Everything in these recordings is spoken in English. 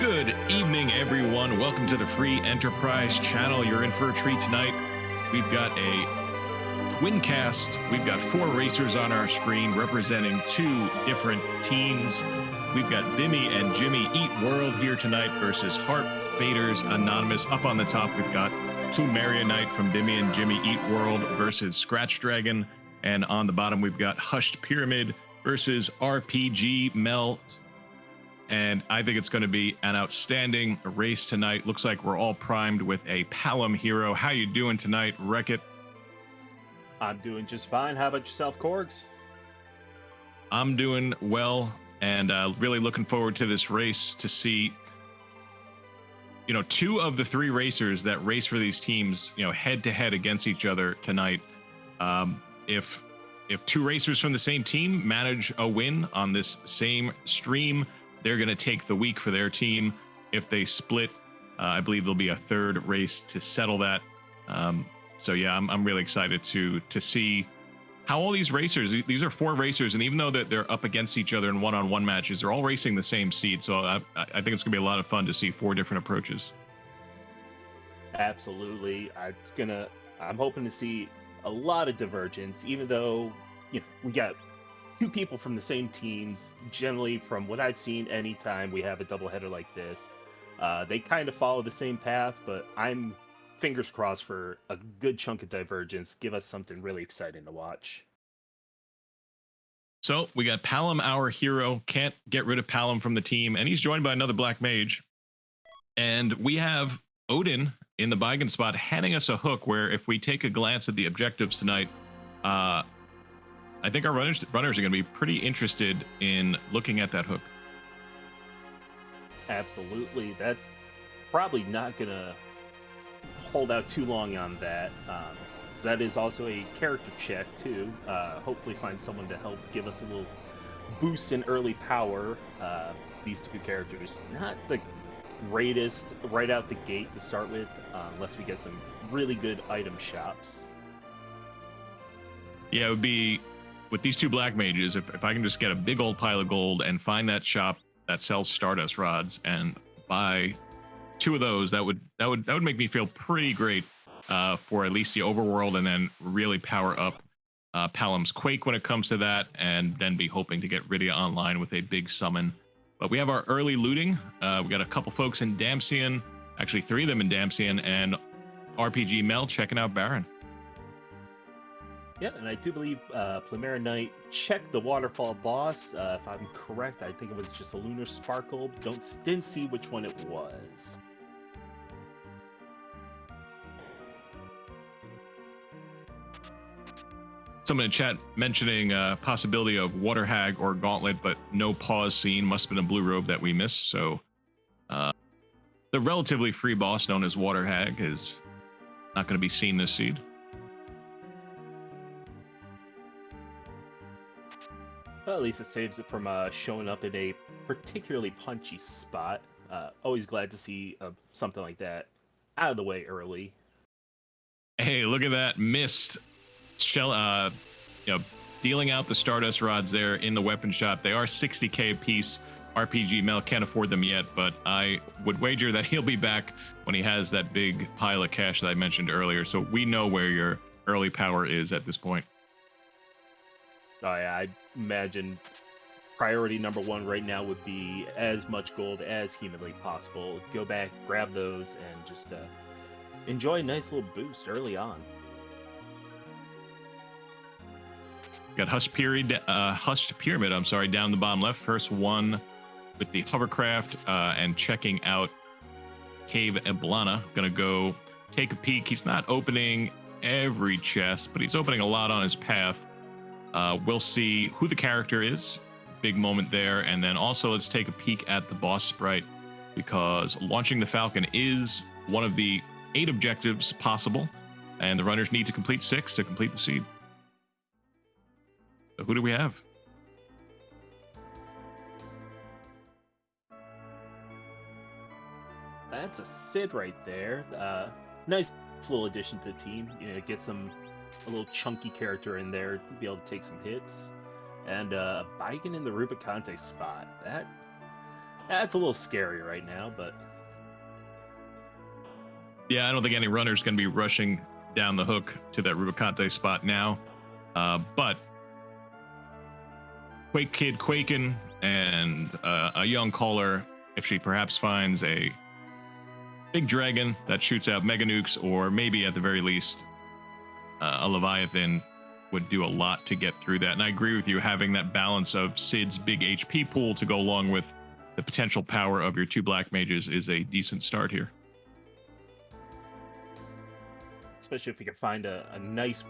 Good evening, everyone. Welcome to the Free Enterprise channel. You're in for a treat tonight. We've got a twin cast. We've got 4 racers on our screen representing 2 different teams. We've got Bimmy and Jimmy Eat World here tonight versus Harp Faders Anonymous. Up on the top, we've got Plumeria Knight from Bimmy and Jimmy Eat World versus Scratch Dragon. And on the bottom, we've got Hushed Pyramid versus RPG Mel. And I think it's going to be an outstanding race tonight. Looks like we're all primed with a Palom hero. How you doing tonight, Wreck-It? I'm doing just fine. How about yourself, Korgs? I'm doing well, and really looking forward to this race to see, 2 of the 3 racers that race for these teams, head to head against each other tonight. If 2 racers from the same team manage a win on this same stream, they're going to take the week for their team. If they split, I believe there'll be a 3rd race to settle that. So yeah, I'm really excited to see how all these racers, these are 4 racers, and even though they're up against each other in one-on-one matches, they're all racing the same seed. So I think it's going to be a lot of fun to see 4 different approaches. Absolutely. I'm hoping to see a lot of divergence, even though we got 2 people from the same teams. Generally, from what I've seen, anytime we have a doubleheader like this, they kind of follow the same path, but I'm fingers crossed for a good chunk of divergence. Give us something really exciting to watch. So we got Palom, our hero. Can't get rid of Palom from the team, and he's joined by another Black Mage. And we have Odin in the Beigen spot handing us a hook where if we take a glance at the objectives tonight, I think our runners are going to be pretty interested in looking at that hook. Absolutely. That's probably not going to hold out too long on that. That is also a character check, too. Hopefully find someone to help give us a little boost in early power. These 2 characters, not the greatest right out the gate to start with, unless we get some really good item shops. Yeah, it would be... With these 2 Black Mages, if I can just get a big old pile of gold and find that shop that sells Stardust rods and buy 2 of those, that would make me feel pretty great for at least the overworld, and then really power up Palom's Quake when it comes to that, and then be hoping to get Rydia online with a big summon. But we have our early looting. We got a couple folks in Damcian, actually 3 of them in Damcian, and RPG Mel checking out Baron. Yeah, and I do believe Plumeria Knight checked the waterfall boss. If I'm correct, I think it was just a lunar sparkle. Didn't see which one it was. Someone in chat mentioning possibility of Water Hag or Gauntlet, but no pause seen. Must have been a blue robe that we missed. So the relatively free boss known as Water Hag is not going to be seen this seed. Well, at least it saves it from showing up in a particularly punchy spot. Always glad to see something like that out of the way early. Hey, look at that missed shell. Dealing out the Stardust rods there in the weapon shop. They are 60k a piece. RPG Mel can't afford them yet, but I would wager that he'll be back when he has that big pile of cash that I mentioned earlier. So we know where your early power is at this point. Oh yeah, I imagine priority number 1 right now would be as much gold as humanly possible. Go back, grab those, and just enjoy a nice little boost early on. Got Hushed Pyramid, down the bottom left. First one with the hovercraft and checking out Cave Eblana. Gonna go take a peek. He's not opening every chest, but he's opening a lot on his path. We'll see who the character is. Big moment there. And then also let's take a peek at the boss sprite, because launching the Falcon is one of the 8 objectives possible, and the runners need to complete 6 to complete the seed. So who do we have? That's a Sid right there. Nice little addition to the team. Get a little chunky character in there to be able to take some hits. And Beigen in the Rubicante spot. That's a little scary right now, but Yeah, I don't think any runner's going to be rushing down the hook to that Rubicante spot now. But Quake Kid Quakin and a young caller, if she perhaps finds a big dragon that shoots out mega nukes, or maybe at the very least a Leviathan, would do a lot to get through that. And I agree with you, having that balance of Sid's big HP pool to go along with the potential power of your two black mages is a decent start here. especially if you can find a nice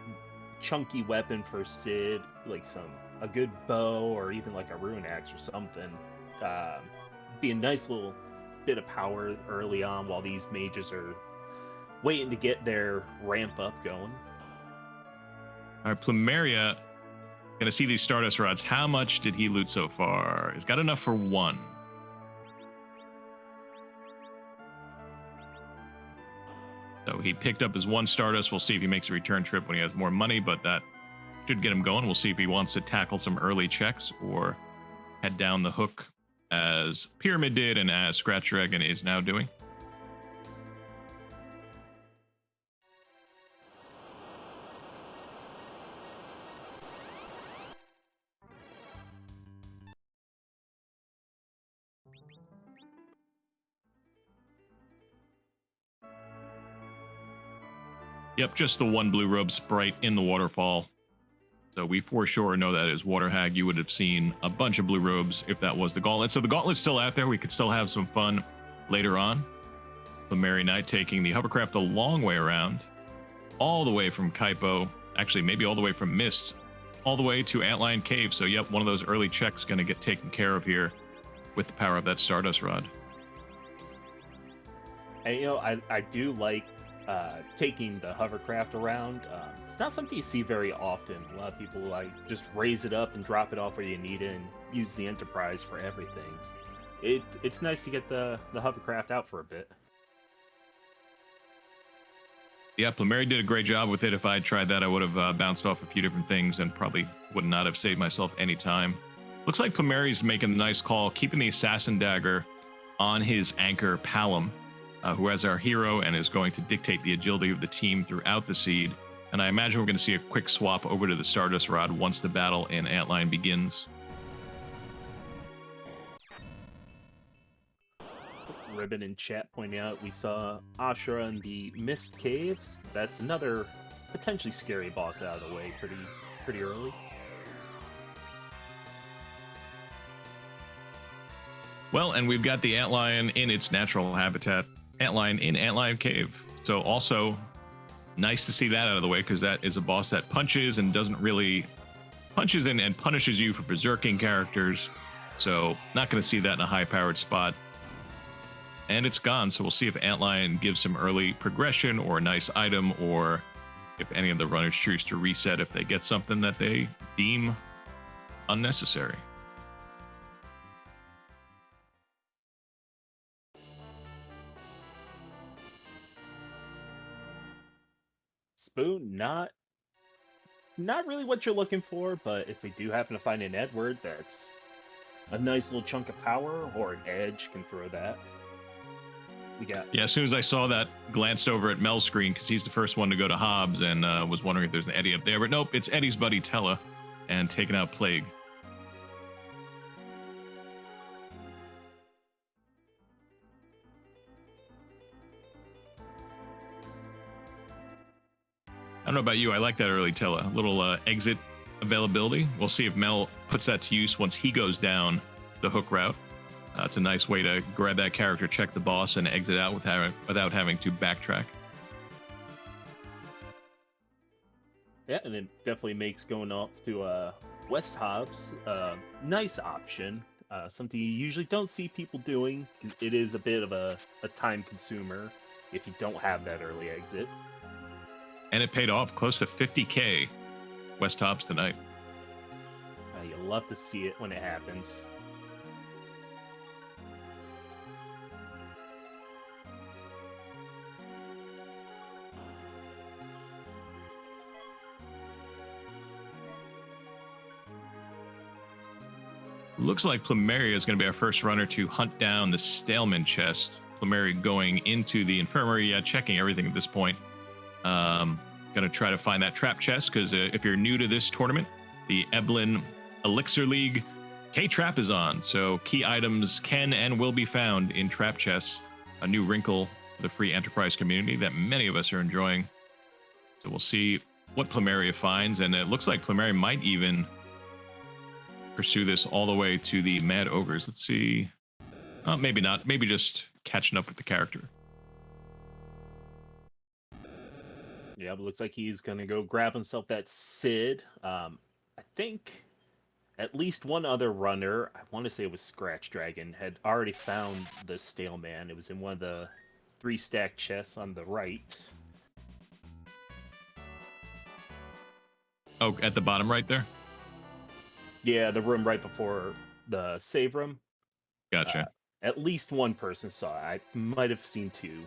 chunky weapon for Sid, like a good bow or even like a rune axe or something. Be a nice little bit of power early on while these mages are waiting to get their ramp up going. All right, Plumeria, gonna see these Stardust rods. How much did he loot so far? He's got enough for one. So he picked up his one Stardust. We'll see if he makes a return trip when he has more money, but that should get him going. We'll see if he wants to tackle some early checks or head down the hook as Pyramid did and as Scratch Dragon is now doing. Yep, just the one blue robe sprite in the waterfall. So we for sure know that is Water Hag. You would have seen a bunch of blue robes if that was the gauntlet. So the gauntlet's still out there. We could still have some fun later on. The Mary Knight taking the hovercraft a long way around, all the way from Kaipo, actually maybe all the way from Mist, all the way to Antlion Cave. So yep, one of those early checks going to get taken care of here with the power of that Stardust Rod. And I do like taking the hovercraft around. It's not something you see very often. A lot of people like just raise it up and drop it off where you need it and use the Enterprise for everything. It's nice to get the hovercraft out for a bit. Yeah, Plumeria did a great job with it. If I had tried that, I would have bounced off a few different things and probably would not have saved myself any time. Looks like Plumeria's making a nice call, keeping the Assassin Dagger on his anchor, Palom, who has our hero and is going to dictate the agility of the team throughout the seed. And I imagine we're going to see a quick swap over to the Stardust Rod once the battle in Antlion begins. Ribbon in chat pointing out we saw Ashura in the Mist Caves. That's another potentially scary boss out of the way pretty early. Well, and we've got the Antlion in its natural habitat, Antlion in Antlion Cave. So also nice to see that out of the way, because that is a boss that punches and doesn't really punches in and punishes you for berserking characters. So not going to see that in a high-powered spot. And it's gone, so we'll see if Antlion gives some early progression or a nice item, or if any of the runners choose to reset if they get something that they deem unnecessary. Spoon, not really what you're looking for, but if we do happen to find an Edward that's a nice little chunk of power, or an Edge can throw that. Yeah, as soon as I saw that, glanced over at Mel's screen, because he's the first one to go to Hobbs, and was wondering if there's an Eddie up there. But nope, it's Eddie's buddy Tella, and taking out Plague. I don't know about you, I like that early Tella. A little exit availability. We'll see if Mel puts that to use once he goes down the hook route. It's a nice way to grab that character, check the boss, and exit out without having to backtrack. Yeah, and it definitely makes going off to West Hobbs a nice option. Something you usually don't see people doing. It is a bit of a time consumer if you don't have that early exit. And it paid off, close to 50K West Hobbs tonight. You'll love to see it when it happens. Looks like Plumeria is going to be our first runner to hunt down the Staleman chest. Plumeria going into the infirmary, checking everything at this point. Going to try to find that trap chest, because if you're new to this tournament, the Eblan Elixir League, K-Trap is on. So key items can and will be found in trap chests, a new wrinkle for the free enterprise community that many of us are enjoying. So we'll see what Plumeria finds, and it looks like Plumeria might even pursue this all the way to the Mad Ogres. Let's see. Maybe not. Maybe just catching up with the character. Yeah, but looks like he's gonna go grab himself that Sid. I think at least one other runner, I want to say it was Scratch Dragon, had already found the Stale Man. It was in one of the 3-stack chests on the right. Oh, at the bottom right there? Yeah, the room right before the save room. Gotcha. At least one person saw it. I might have seen two.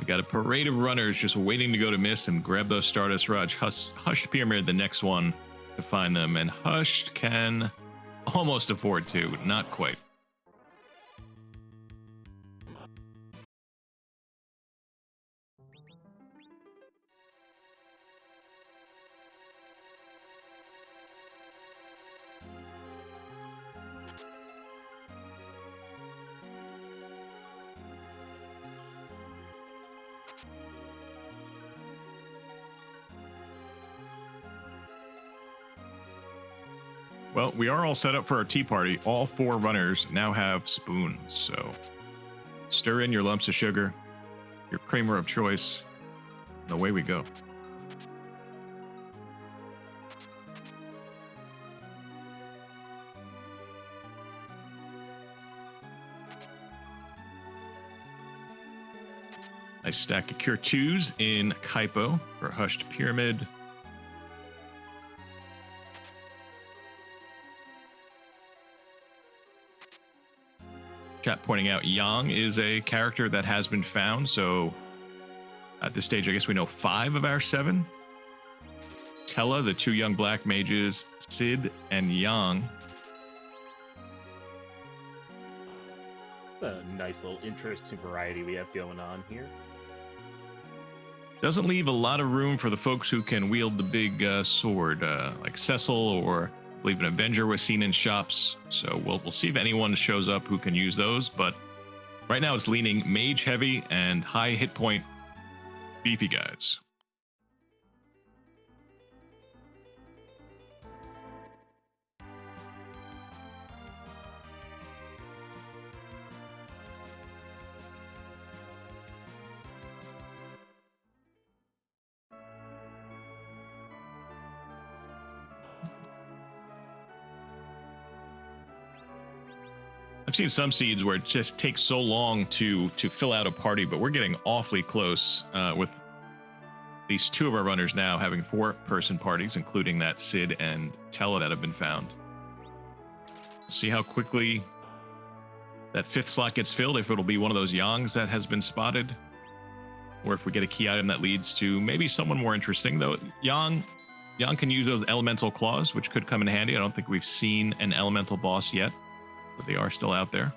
We got a parade of runners just waiting to go to Mist and grab those Stardust Raj. Hushed Pyramid, the next one to find them. And Hushed can almost afford to, but not quite. Well, we are all set up for our tea party. All 4 runners now have spoons, so stir in your lumps of sugar, your creamer of choice, and away we go. Nice stack of Cure 2s in Kaipo for Hushed Pyramid. Chat pointing out Yang is a character that has been found, so at this stage I guess we know 5 of our 7. Tella, the 2 young black mages, Sid and Yang. It's a nice little interesting variety we have going on here. Doesn't leave a lot of room for the folks who can wield the big sword, like Cecil, or I believe an Avenger was seen in shops. So we'll see if anyone shows up who can use those. But right now it's leaning mage heavy and high hit point beefy guys. I've seen some seeds where it just takes so long to fill out a party, but we're getting awfully close with at least 2 of our runners now having 4-person parties, including that Sid and Tella that have been found. See how quickly that 5th slot gets filled, if it'll be one of those Yangs that has been spotted, or if we get a key item that leads to maybe someone more interesting. Though Yang can use those elemental claws, which could come in handy. I don't think we've seen an elemental boss yet, but they are still out there.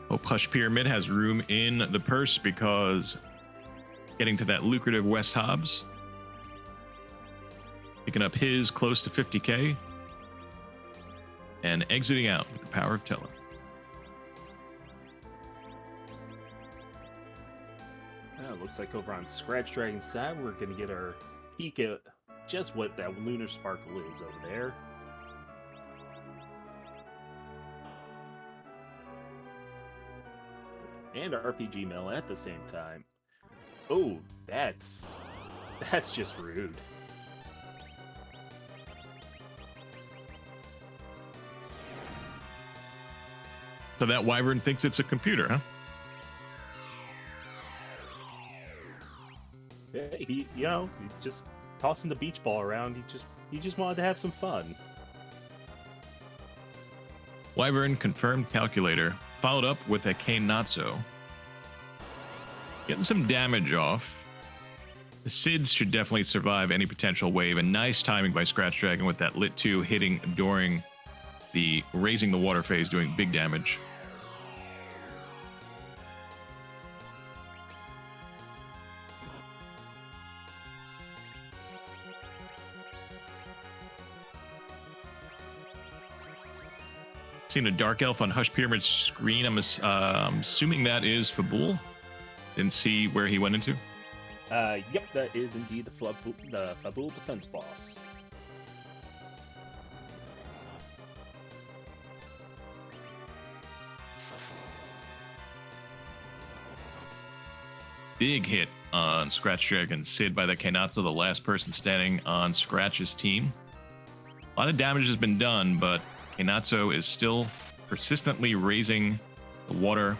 Hope Hush Pyramid has room in the purse, because getting to that lucrative West Hobbs, picking up his close to 50k, and exiting out with the power of Tella. Looks like over on Scratch Dragon's side, we're going to get our peek at just what that Lunar Sparkle is over there. and RPG mill at the same time. Oh, that's just rude. So that wyvern thinks it's a computer, huh? Yeah, he just tossing the beach ball around. He just wanted to have some fun. Wyvern confirmed calculator, followed up with a Kainatsu. Getting some damage off. The Sids should definitely survive any potential wave, and nice timing by Scratch Dragon with that Lit 2 hitting during the raising the water phase, doing big damage. Seen a Dark Elf on Hush Pyramid's screen. I'm assuming that is Fabul. Didn't see where he went into. Yep, that is indeed the Fabul defense boss. Big hit on Scratch Dragon Sid by the Kainatsu, the last person standing on Scratch's team. A lot of damage has been done, but Kainatsu is still persistently raising the water.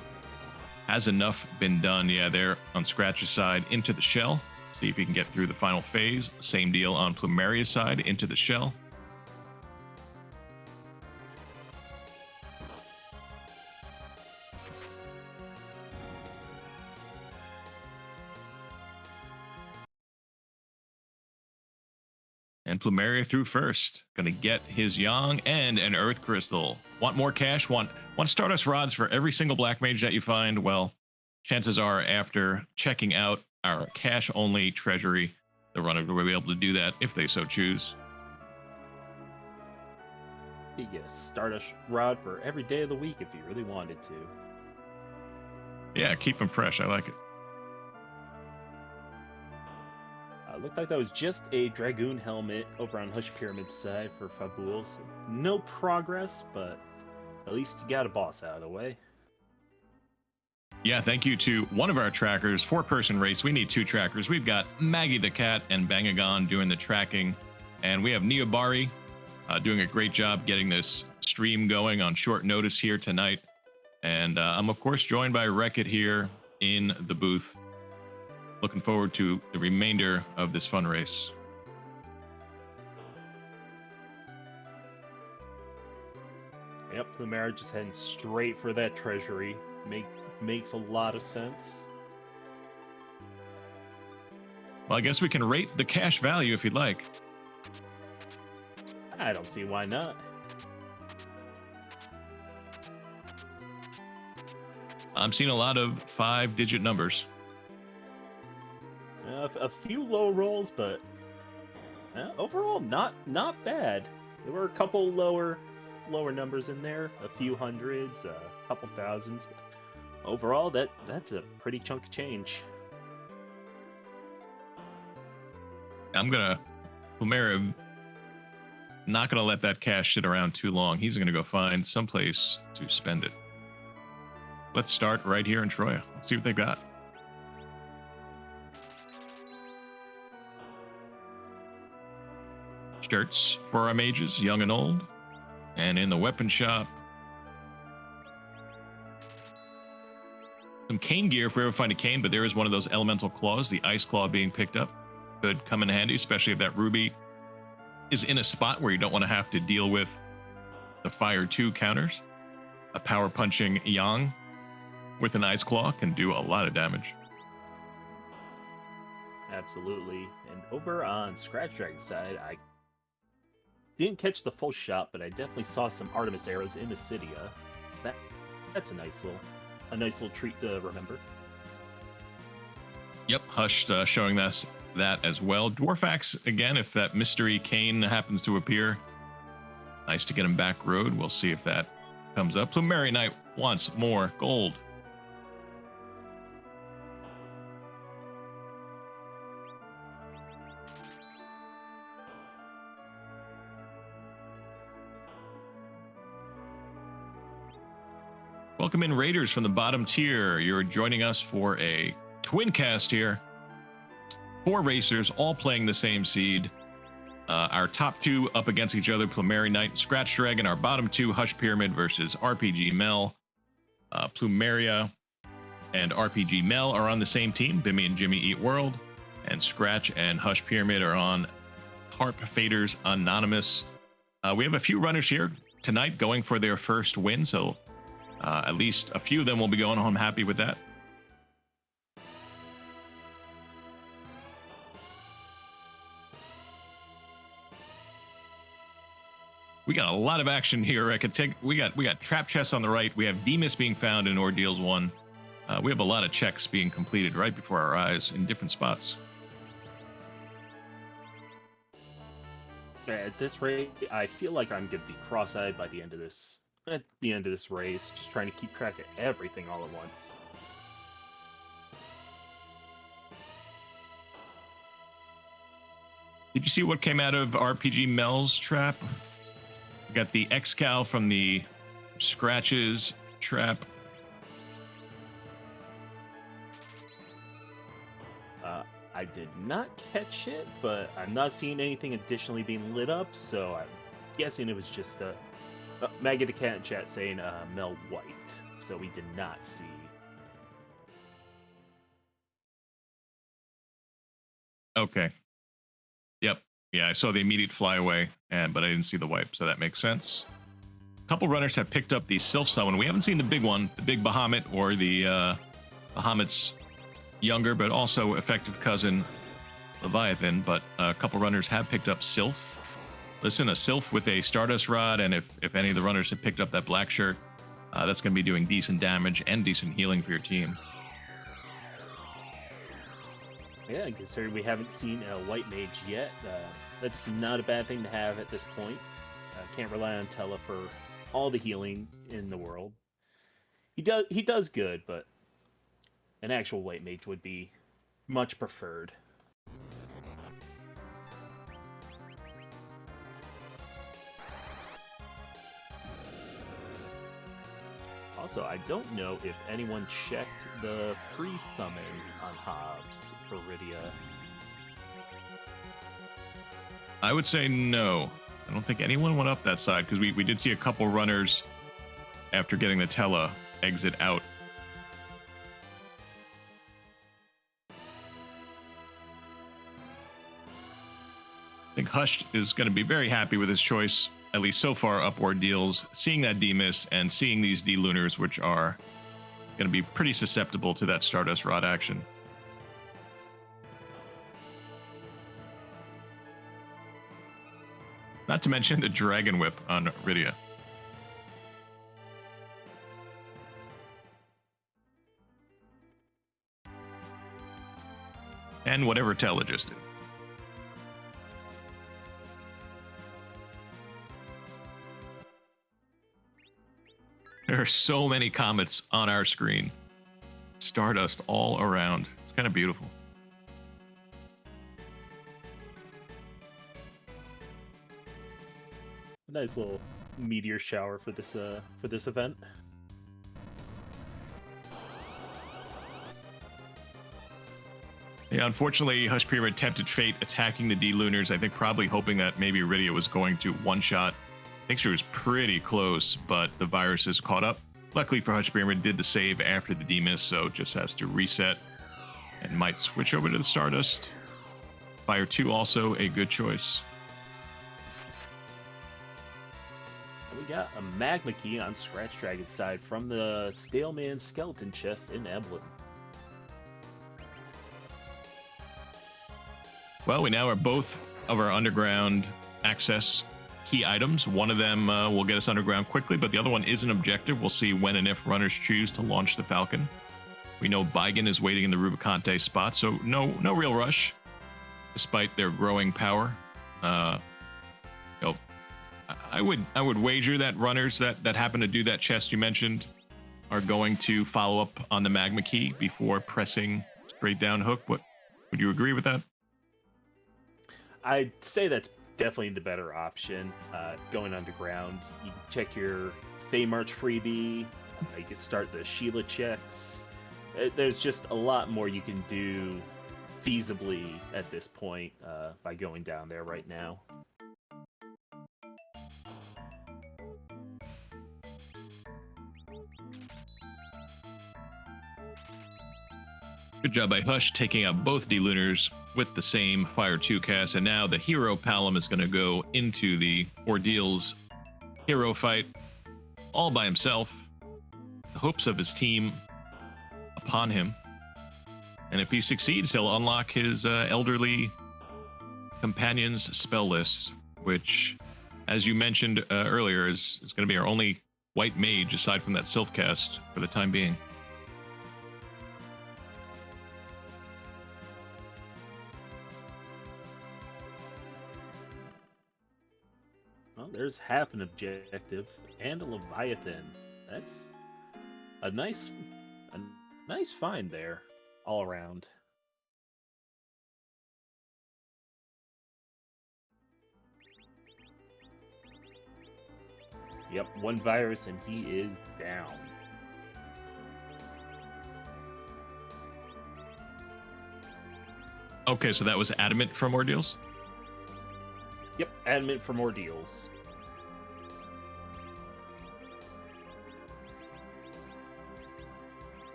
Has enough been done? Yeah, there on Scratch's side into the shell. See if he can get through the final phase. Same deal on Plumeria's side into the shell. And Plumeria through first. Gonna get his Yang and an Earth Crystal. Want more cash? Want Stardust Rods for every single Black Mage that you find? Well, chances are after checking out our cash-only treasury, the runner will be able to do that if they so choose. You get a Stardust Rod for every day of the week if you really wanted to. Yeah, keep them fresh. I like it. Looked like that was just a Dragoon helmet over on Hush Pyramid's side for Fabuls. No progress, but at least you got a boss out of the way. Yeah, thank you to one of our trackers, 4-person race. We need 2 trackers. We've got Maggie the Cat and Bangagon doing the tracking. And we have Neobari doing a great job getting this stream going on short notice here tonight. And I'm, of course, joined by Wreck-It here in the booth. Looking forward to the remainder of this fun race. Yep, Plumera just heading straight for that treasury. Makes a lot of sense. Well, I guess we can rate the cash value if you'd like. I don't see why not. I'm seeing a lot of 5-digit numbers. A few low rolls, but overall not bad. There were a couple lower numbers in there, a few hundreds, a couple thousands. But overall, that's a pretty chunk of change. Plumera, not gonna let that cash sit around too long. He's gonna go find someplace to spend it. Let's start right here in Troya. Let's see what they've got. Shirts for our mages, young and old. And in the weapon shop, some cane gear if we ever find a cane, but there is one of those elemental claws, the ice claw being picked up. Could come in handy, especially if that ruby is in a spot where you don't want to have to deal with the fire 2 counters. A power punching Yang with an ice claw can do a lot of damage. Absolutely. And over on Scratch Dragon's side, I didn't catch the full shot, but I definitely saw some Artemis arrows in Acidia. So that's a nice little treat to remember. Yep, Hush showing us that as well. Dwarfax, again, if that mystery cane happens to appear, nice to get him back road. We'll see if that comes up. Plumeri Knight wants more gold. Well, welcome in Raiders from the bottom tier. You're joining us for a twin cast here. 4 racers all playing the same seed. Our top 2 up against each other, Plumeria Knight and Scratch Dragon. Our bottom 2, Hush Pyramid versus RPG Mel. Plumeria and RPG Mel are on the same team. Bimmy and Jimmy Eat World. And Scratch and Hush Pyramid are on Harp Faders Anonymous. We have a few runners here tonight going for their first win, so at least a few of them will be going home happy with that. We got a lot of action here. We got trap chests on the right. We have Demas being found in Ordeals 1. We have a lot of checks being completed right before our eyes in different spots. At this rate, I feel like I'm gonna be cross-eyed by the end of this. At the end of this race, just trying to keep track of everything all at once. Did you see what came out of RPG Mel's trap? We got the X-Cal from the Scratches trap. I did not catch it, but I'm not seeing anything additionally being lit up, so I'm guessing it was just Maggie the Cat in chat saying Mel White, so we did not see. Okay. Yep. Yeah, I saw the immediate flyaway, but I didn't see the wipe, so that makes sense. A couple runners have picked up the Sylph Summon. We haven't seen the big one, the big Bahamut, or the Bahamut's younger but also effective cousin Leviathan, but a couple runners have picked up Sylph. Listen, a Sylph with a Stardust Rod, and if any of the runners have picked up that black shirt, that's going to be doing decent damage and decent healing for your team. Yeah, considering we haven't seen a White Mage yet, that's not a bad thing to have at this point. Can't rely on Tella for all the healing in the world. He does good, but an actual White Mage would be much preferred. Also, I don't know if anyone checked the free summon on Hobbs for Rydia. I would say no. I don't think anyone went up that side, because we did see a couple runners after getting the Tella exit out. I think Hush is going to be very happy with his choice, at least so far, upward deals, seeing that Demas and seeing these D-Lunars, which are going to be pretty susceptible to that Stardust Rod action. Not to mention the Dragon Whip on Rydia. And whatever Tella just did. There are so many comets on our screen. Stardust all around. It's kind of beautiful. A nice little meteor shower for this event. Yeah, unfortunately, Hush Pyramid tempted fate attacking the D-Lunars. I think probably hoping that maybe Rydia was going to one-shot. I think she was pretty close, but the virus is caught up. Luckily for Hush Pyramid, did the save after the Demas, so just has to reset and might switch over to the Stardust. Fire 2 also a good choice. We got a Magma Key on Scratch Dragon's side from the Staleman Skeleton Chest in Eblan. Well, we now are both of our underground access key items. One of them will get us underground quickly, but the other one is an objective. We'll see when and if runners choose to launch the Falcon. We know Baigan is waiting in the Rubicante spot, so no real rush, despite their growing power. I would wager that runners that happen to do that chest you mentioned are going to follow up on the Magma Key before pressing straight down hook. Would you agree with that? I'd say that's definitely the better option. Going underground, you can check your Fey March freebie, You can start the Sheila checks. There's just a lot more you can do feasibly at this point by going down there right now. Good job by Hush taking out both D-Lunars with the same Fire 2 cast, and now the hero Palom is going to go into the Ordeal's hero fight all by himself. The hopes of his team upon him. And if he succeeds, he'll unlock his elderly companion's spell list, which, as you mentioned earlier, is going to be our only white mage aside from that Sylph cast for the time being. Well, there's half an objective and a Leviathan. That's a nice find there, all around. Yep, one virus and he is down. Okay, so that was Adamant from Ordeals? Yep, Adamant from Ordeals.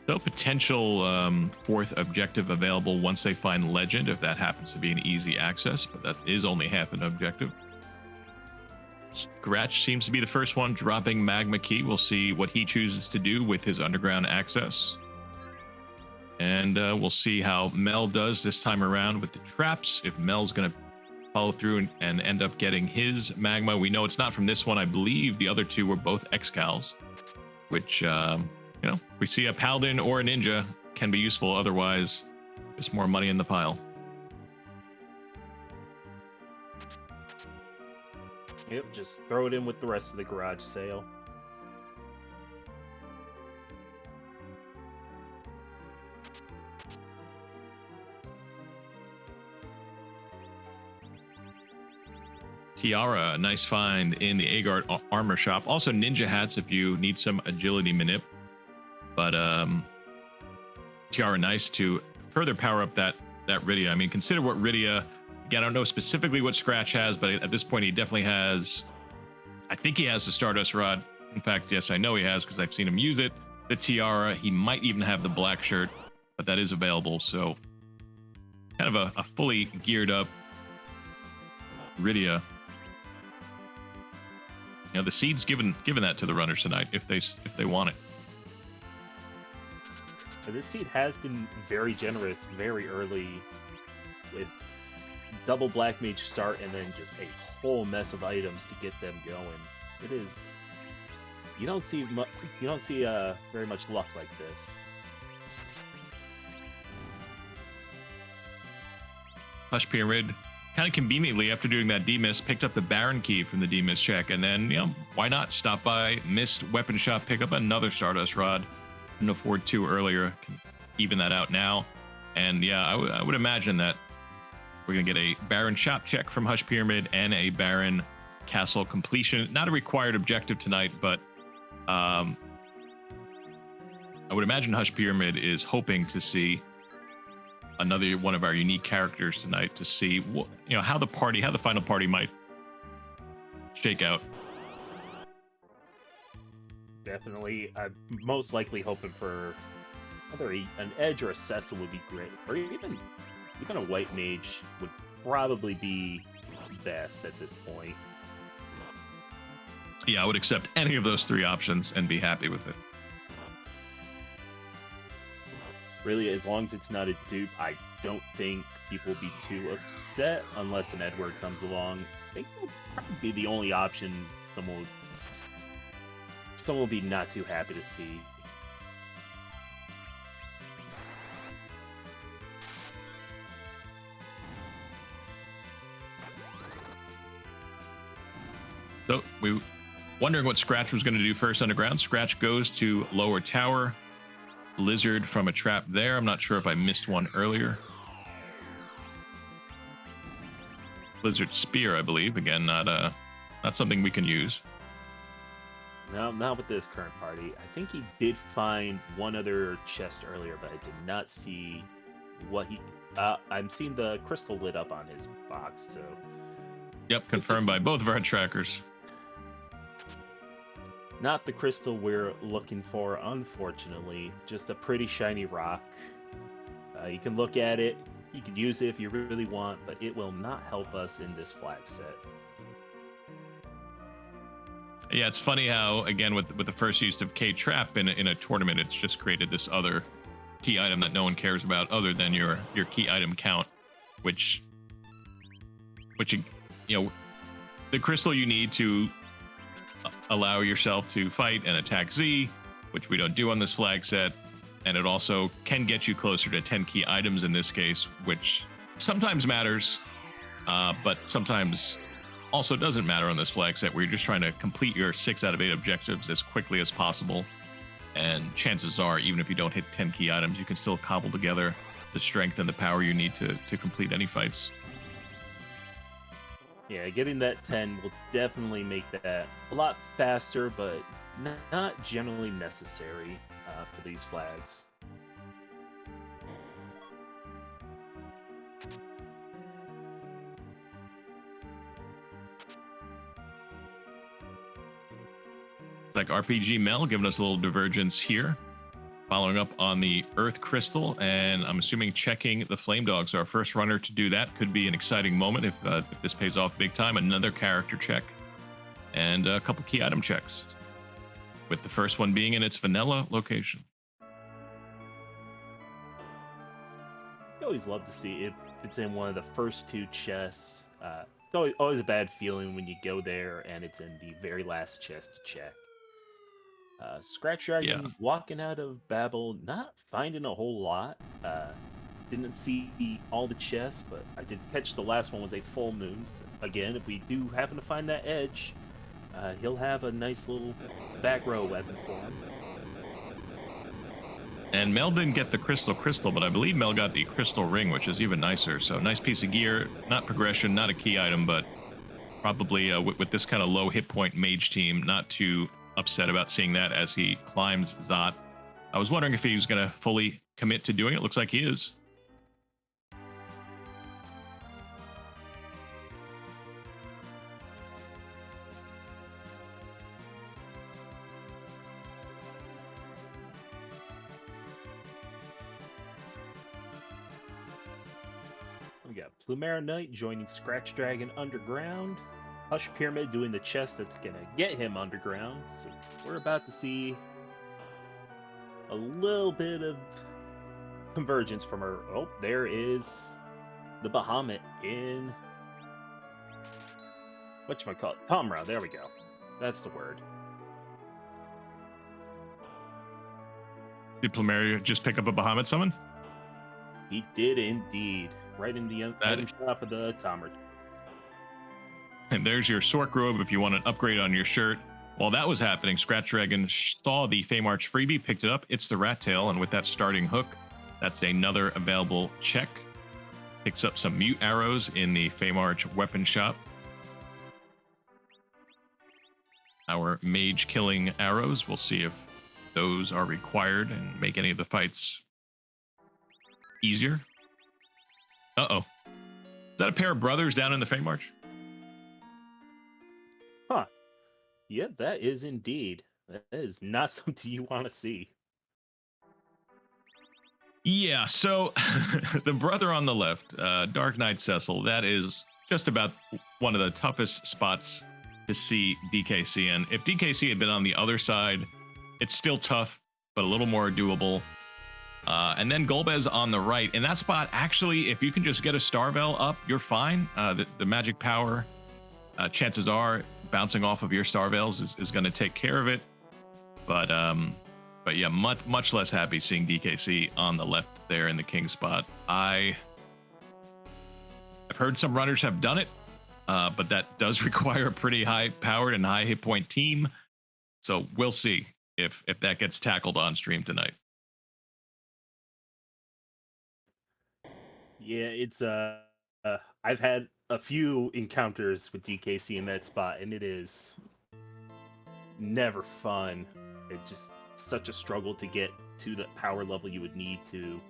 So potential fourth objective available once they find Legend, if that happens to be an easy access, but that is only half an objective. Scratch seems to be the first one dropping Magma Key. We'll see what he chooses to do with his underground access. And we'll see how Mel does this time around with the traps. If Mel's going to follow through and end up getting his Magma. We know it's not from this one. I believe the other two were both Excals, which... you know, we see a Paladin or a Ninja can be useful. Otherwise, there's more money in the pile. Yep, just throw it in with the rest of the garage sale. Tiara, a nice find in the Agard armor shop. Also, Ninja hats if you need some agility manip. But Tiara, nice to further power up that Rydia. I mean, consider what Rydia. Again, I don't know specifically what Scratch has, but at this point, he definitely has. I think he has the Stardust Rod. In fact, yes, I know he has because I've seen him use it. The Tiara. He might even have the black shirt, but that is available. So, kind of a fully geared up Rydia. You know, the seed's given that to the runners tonight if they want it. This seed has been very generous very early with double Black Mage start and then just a whole mess of items to get them going. It is... You don't see very much luck like this. Hush Pyramid, kind of conveniently after doing that D-Miss, picked up the Baron key from the D-Miss check, and then, you know, why not stop by Mist Weapon Shop, pick up another Stardust Rod. Couldn't afford two earlier, can even that out now. And yeah, I would imagine that we're gonna get a Baron shop check from Hush Pyramid and a Baron castle completion. Not a required objective tonight, but I would imagine Hush Pyramid is hoping to see another one of our unique characters tonight to see what, you know, how the final party might shake out. Definitely, I'm most likely hoping for either an Edge or a Cecil would be great, or even a White Mage would probably be best at this point. Yeah, I would accept any of those three options and be happy with it. Really, as long as it's not a dupe, I don't think people will be too upset unless an Edward comes along. I think it'll probably be the only option someone will be not too happy to see. So we wondering what Scratch was going to do first underground. Scratch goes to lower tower. Lizard from a trap there. I'm not sure if I missed one earlier. Lizard spear, I believe. Again, not something we can use. No, not with this current party. I think he did find one other chest earlier, but I did not see what he. I'm seeing the crystal lit up on his box, so Yep, could be confirmed by both of our trackers. not the crystal we're looking for, unfortunately. Just a pretty shiny rock. You can look at it. You can use it if you really want, but it will not help us in this flag set. Yeah, it's funny how again with the first use of K trap in a tournament, it's just created this other key item that no one cares about other than your key item count, which you know the crystal you need to allow yourself to fight and attack Z, which we don't do on this flag set, and it also can get you closer to 10 key items in this case, which sometimes matters, but sometimes also doesn't matter on this flag set where you're just trying to complete your 6 out of 8 objectives as quickly as possible. And chances are, even if you don't hit 10 key items, you can still cobble together the strength and the power you need to complete any fights. Yeah, getting that 10 will definitely make that a lot faster, but not generally necessary for these flags. It's like RPG Mel giving us a little divergence here. Following up on the Earth Crystal, and I'm assuming checking the Flame Dogs. Our first runner to do that could be an exciting moment if this pays off big time. Another character check and a couple key item checks, with the first one being in its vanilla location. I always love to see it. It's in one of the first 2 chests. It's always a bad feeling when you go there and it's in the very last chest to check. Scratch Dragon Yeah. walking out of Babel, not finding a whole lot. Didn't see all the chests, but I did catch the last one was a full moon. So again, if we do happen to find that edge, he'll have a nice little back row weapon for him. And Mel didn't get the crystal, but I believe Mel got the crystal ring, which is even nicer. So nice piece of gear, not progression, not a key item, but probably with this kind of low hit point mage team, not too upset about seeing that as he climbs Zot. I was wondering if he was going to fully commit to doing it. Looks like he is. We got Plumera Knight joining Scratch Dragon underground. Hush Pyramid doing the chest that's gonna get him underground. So we're about to see a little bit of convergence from her. Oh, there is the Bahamut in whatchamacallit? Tomra, there we go. That's the word. Did Plumeria just pick up a Bahamut summon? He did indeed. Right in the item shop of the Tomra. And there's your Sork robe if you want an upgrade on your shirt. While that was happening, Scratch Dragon saw the Feymarch freebie, picked it up. It's the Rat Tail, and with that starting hook, that's another available check. Picks up some mute arrows in the Feymarch weapon shop. Our mage killing arrows, we'll see if those are required and make any of the fights easier. Uh-oh. Is that a pair of brothers down in the Feymarch? Huh. Yeah, that is indeed. That is not something you want to see. Yeah, so the brother on the left, Dark Knight Cecil, that is just about one of the toughest spots to see DKC in. If DKC had been on the other side, it's still tough, but a little more doable. And then Golbez on the right. In that spot, actually, if you can just get a Starvel up, you're fine. The magic power, chances are, bouncing off of your Starvels is going to take care of it. But yeah, much less happy seeing DKC on the left there in the king spot. I've heard some runners have done it, but that does require a pretty high-powered and high hit point team. So we'll see if that gets tackled on stream tonight. Yeah, it's I've had a few encounters with DKC in that spot, and it is never fun. It's just such a struggle to get to the power level you would need to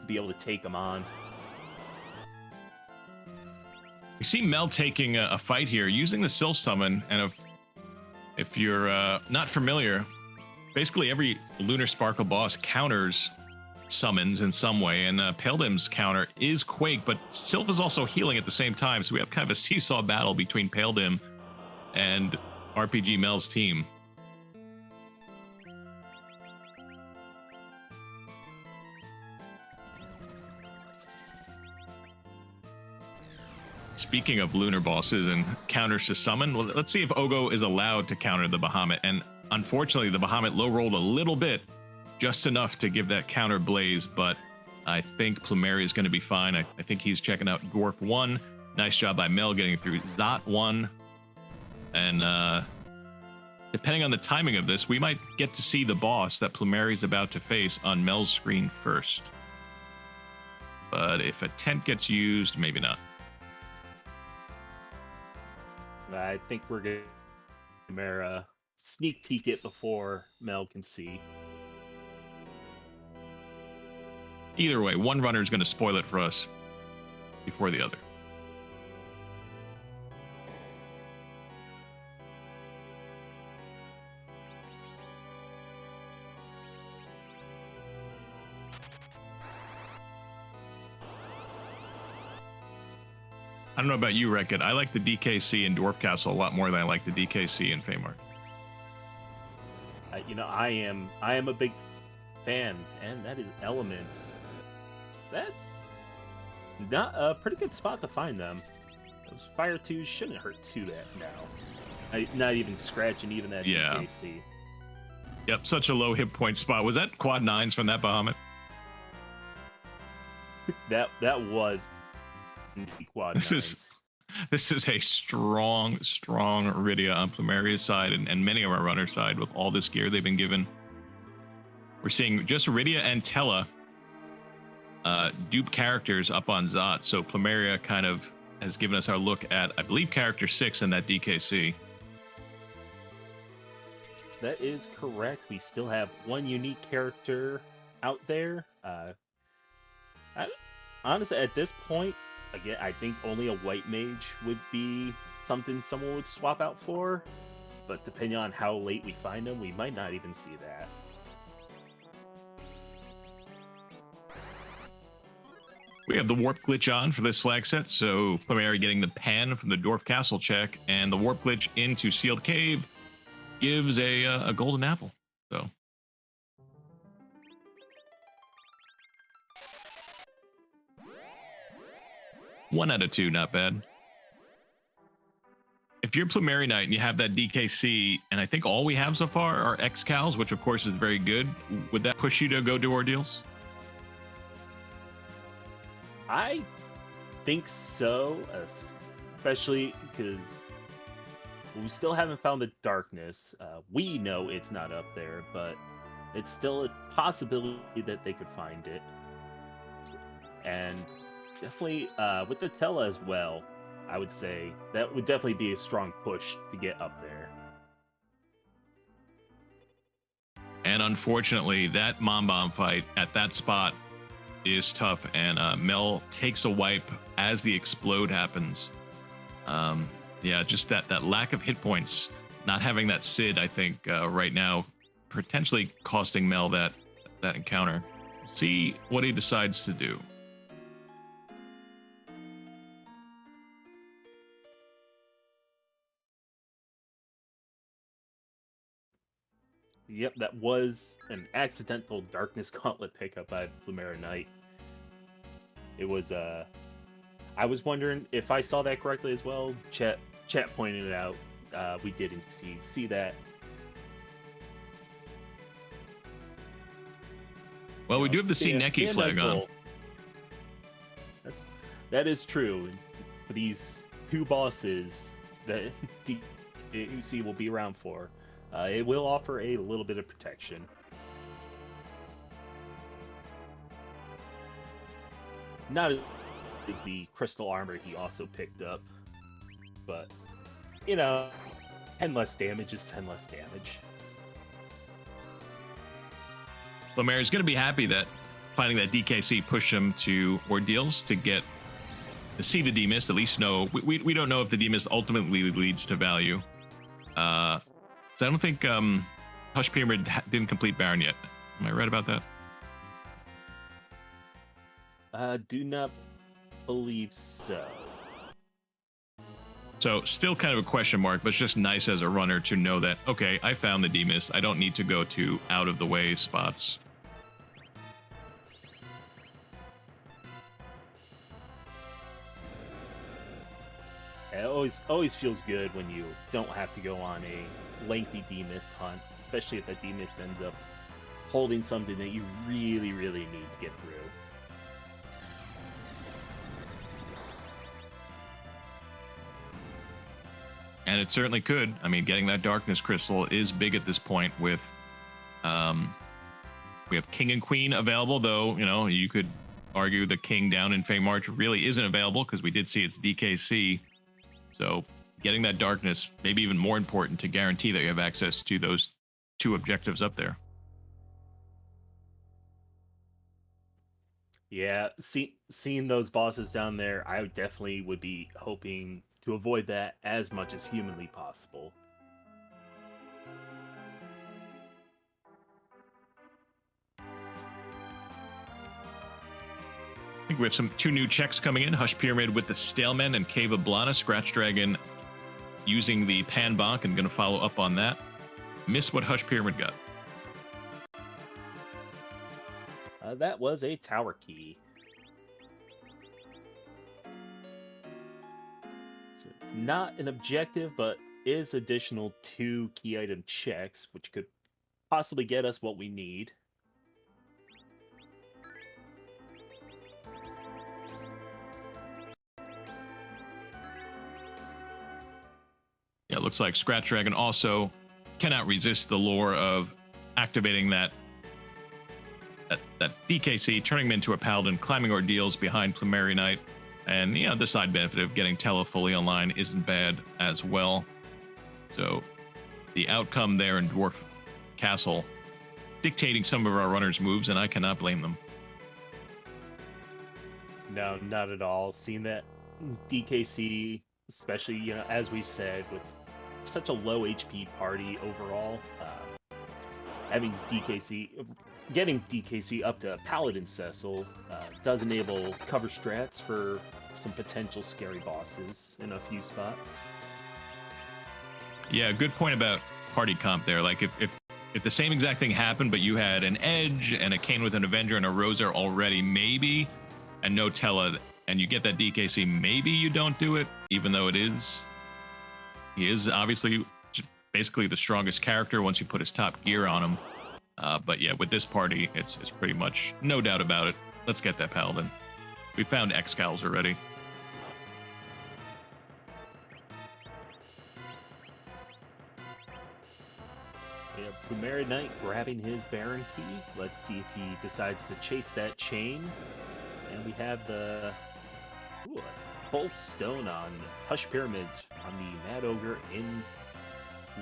be able to take them on. We see Mel taking a fight here using the Sylph Summon, and if you're not familiar, basically every Lunar Sparkle boss counters summons in some way, and Paledim's counter is Quake, but Sylph is also healing at the same time, so we have kind of a seesaw battle between Paledim and RPG Mel's team. Speaking of lunar bosses and counters to summon, well, let's see if Ogo is allowed to counter the Bahamut. And unfortunately, the Bahamut low rolled a little bit, just enough to give that counter blaze. But I think Plumeria is going to be fine. I think he's checking out Dwarf 1. Nice job by Mel getting through Zot 1. And depending on the timing of this, we might get to see the boss that Plumeria is about to face on Mel's screen first. But if a tent gets used, maybe not. I think we're going to sneak peek it before Mel can see. Either way, one runner is going to spoil it for us before the other. I don't know about you, Wreck-It. I like the DKC in Dwarf Castle a lot more than I like the DKC in Feymark. I am a big fan, and that is Elements. That's not a pretty good spot to find them. Those Fire 2s shouldn't hurt too bad now. Not even scratching even that DKC. Yep, such a low hit point spot. Was that quad 9s from that Bahamut? that was quad 9s. This is a strong Iridia on Plumeria's side and many of our runner side with all this gear they've been given. We're seeing just Iridia and Tella dupe characters up on Zot, so Plumeria kind of has given us our look at, I believe, character 6 in that DKC. That is correct. We still have one unique character out there. Honestly, at this point, again, I think only a white mage would be something someone would swap out for. But depending on how late we find them, we might not even see that. We have the warp glitch on for this flag set, so Plumeria getting the pan from the Dwarf Castle check, and the warp glitch into Sealed Cave gives a golden apple. So 1 out of 2, not bad. If you're Plumeria Knight and you have that DKC, and I think all we have so far are X-Cals, which of course is very good, would that push you to go do Ordeals? I think so, especially because we still haven't found the darkness. We know it's not up there, but it's still a possibility that they could find it. And definitely with the Tella as well, I would say that would definitely be a strong push to get up there. And unfortunately, that Mom Bomb fight at that spot is tough, and Mel takes a wipe as the explode happens. Yeah, just that lack of hit points, not having that Sid, I think right now, potentially costing Mel that encounter. See what he decides to do. Yep, that was an accidental Darkness Gauntlet pickup by Plumeria Knight. It was, I was wondering if I saw that correctly as well. Chat pointed it out. We didn't see that. Well, we do have the see Neki flag on. That is true. For these two bosses that DUC will be around for, it will offer a little bit of protection. Not as the crystal armor he also picked up, but you know, 10 less damage is 10 less damage. Lemaire is going to be happy that finding that DKC pushed him to ordeals to see the demist. At least know we don't know if the demist ultimately leads to value. So I don't think Hush Pyramid didn't complete Baron yet. Am I right about that? Do not believe so. So still kind of a question mark, but it's just nice as a runner to know that, okay, I found the demist. I don't need to go to out of the way spots. It always feels good when you don't have to go on a lengthy demist hunt, especially if that demist ends up holding something that you really, really need to get through. And it certainly could. I mean, getting that darkness crystal is big at this point with we have King and Queen available, though, you know, you could argue the King down in Feymarch really isn't available because we did see it's DKC. So getting that darkness maybe even more important to guarantee that you have access to those two objectives up there. Yeah, seeing those bosses down there, I definitely would be hoping to avoid that as much as humanly possible. I think we have two new checks coming in. Hush Pyramid with the Stalemen and Cave of Blana. Scratch Dragon using the Panbonk and going to follow up on that. Miss what Hush Pyramid got. That was a tower key. So not an objective, but is additional 2 key item checks, which could possibly get us what we need. Yeah, it looks like Scratch Dragon also cannot resist the lure of activating that DKC, turning him into a paladin, climbing ordeals behind Plumeri Knight, and you know the side benefit of getting Tela fully online isn't bad as well. So the outcome there in Dwarf Castle dictating some of our runners' moves, and I cannot blame them. No, not at all. Seeing that DKC, especially, you know, as we've said, with such a low HP party overall, having getting DKC up to Paladin Cecil does enable cover strats for some potential scary bosses in a few spots. Yeah, good point about party comp there. Like if the same exact thing happened, but you had an Edge and a Kane with an Avenger and a Rosa already, maybe, and no Tela, and you get that DKC, maybe you don't do it, even though he is obviously basically the strongest character once you put his top gear on him. But yeah, with this party, it's pretty much no doubt about it. Let's get that Paladin. We found Excals already. We have Plumeri Knight grabbing his Baron key. Let's see if he decides to chase that chain. And we have the Bolt Stone on Hush Pyramids on the Mad Ogre in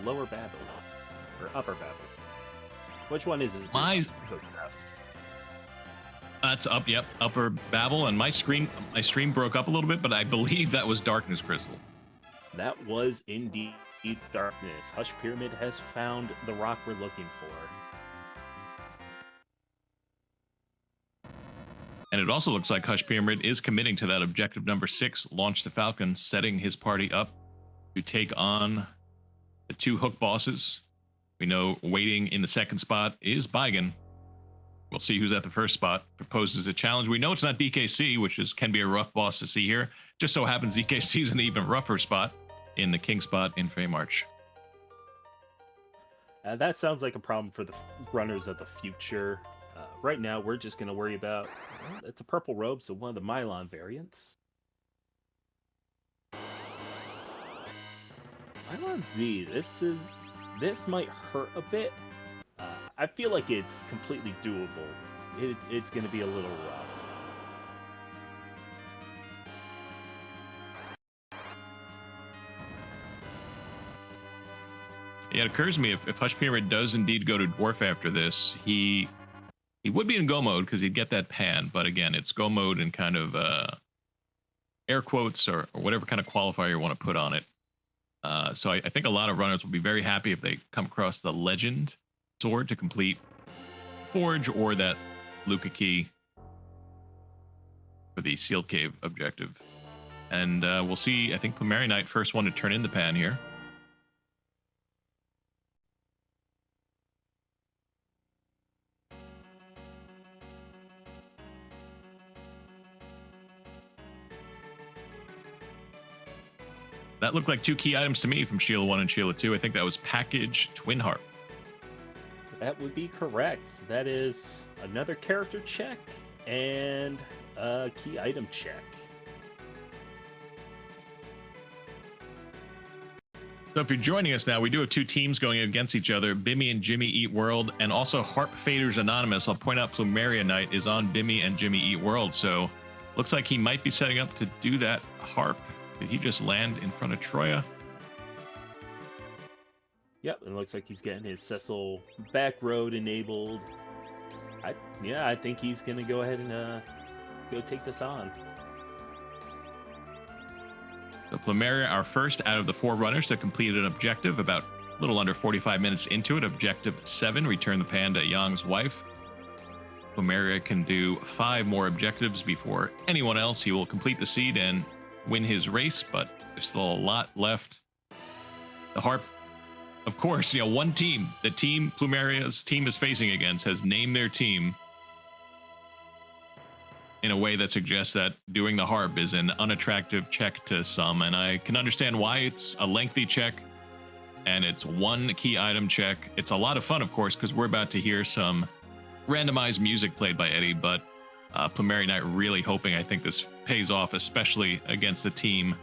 Lower Babel or Upper Babel. Which one is it? That's up. Yep, Upper Babel. And my stream broke up a little bit, but I believe that was Darkness Crystal. That was indeed Darkness. Hush Pyramid has found the rock we're looking for. And it also looks like Hush Pyramid is committing to that objective number 6, Launch the Falcon, setting his party up to take on the 2 hook bosses. We know waiting in the second spot is Baigan. We'll see who's at the first spot. Proposes a challenge. We know it's not DKC, which can be a rough boss to see here. Just so happens DKC is an even rougher spot in the King spot in Feymarch. That sounds like a problem for the runners of the future. Right now, we're just going to worry about... Well, it's a purple robe, so one of the Mylon variants. Mylon Z, this might hurt a bit. I feel like it's completely doable. It's going to be a little rough. Yeah, it occurs to me if Hush Pyramid does indeed go to Dwarf after this, he would be in Go mode because he'd get that pan. But again, it's Go mode and kind of air quotes or whatever kind of qualifier you want to put on it. So I think a lot of runners will be very happy if they come across the Legend sword to complete Forge or that Luca key for the Sealed Cave objective. And we'll see, I think Plumeria Knight first one to turn in the pan here. That looked like two key items to me from Sheila 1 and Sheila 2. I think that was Package Twin Harp. That would be correct. That is another character check and a key item check. So if you're joining us now, we do have two teams going against each other, Bimmy and Jimmy Eat World, and also Harp Faders Anonymous. I'll point out Plumeria Knight is on Bimmy and Jimmy Eat World, so looks like he might be setting up to do that Harp. Did he just land in front of Troya? Yep, it looks like he's getting his Cecil back road enabled. I think he's going to go ahead and go take this on. So Plumeria, our first out of the four runners to complete an objective, about a little under 45 minutes into it. Objective 7, return the pan to Yang's wife. Plumeria can do 5 more objectives before anyone else. He will complete the seed and win his race, but there's still a lot left. The Harp, of course, one team, the team Plumeria's team is facing against has named their team in a way that suggests that doing the Harp is an unattractive check to some, and I can understand why. It's a lengthy check, and it's one key item check. It's a lot of fun, of course, because we're about to hear some randomized music played by Eddie, but Plumeria Knight really hoping, I think this pays off, especially against a team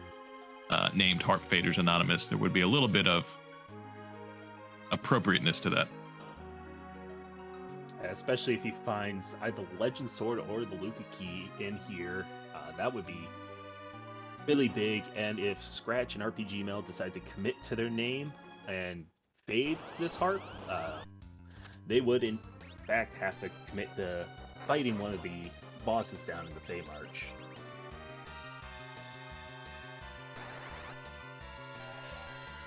named Harp Faders Anonymous. There would be a little bit of appropriateness to that. Especially if he finds either the Legend Sword or the Luca Key in here. That would be really big. And if Scratch and RPG Mail decide to commit to their name and fade this Harp, they would in fact have to commit to fighting one of the bosses down in the Fey March.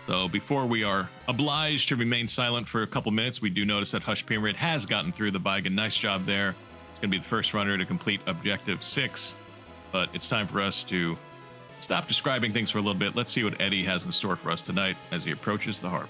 So before we are obliged to remain silent for a couple minutes, we do notice that Hush Pyramid has gotten through the Baigan. Nice job there. It's going to be the first runner to complete Objective 6. But it's time for us to stop describing things for a little bit. Let's see what Eddie has in store for us tonight as he approaches the Harp.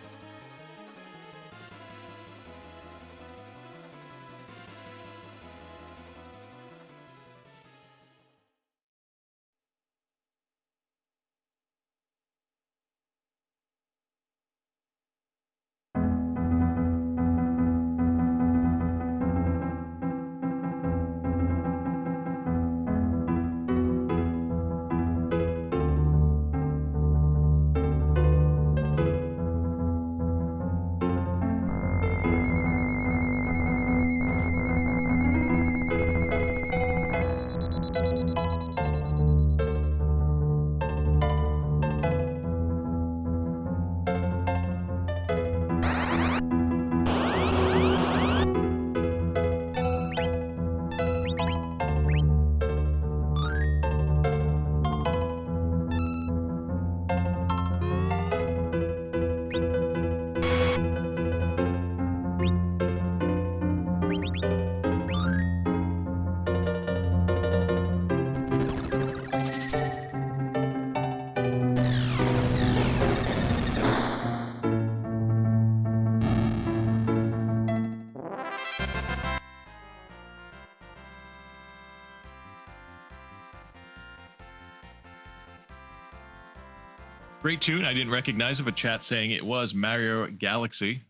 Great tune. I didn't recognize it, but chat saying it was Mario Galaxy.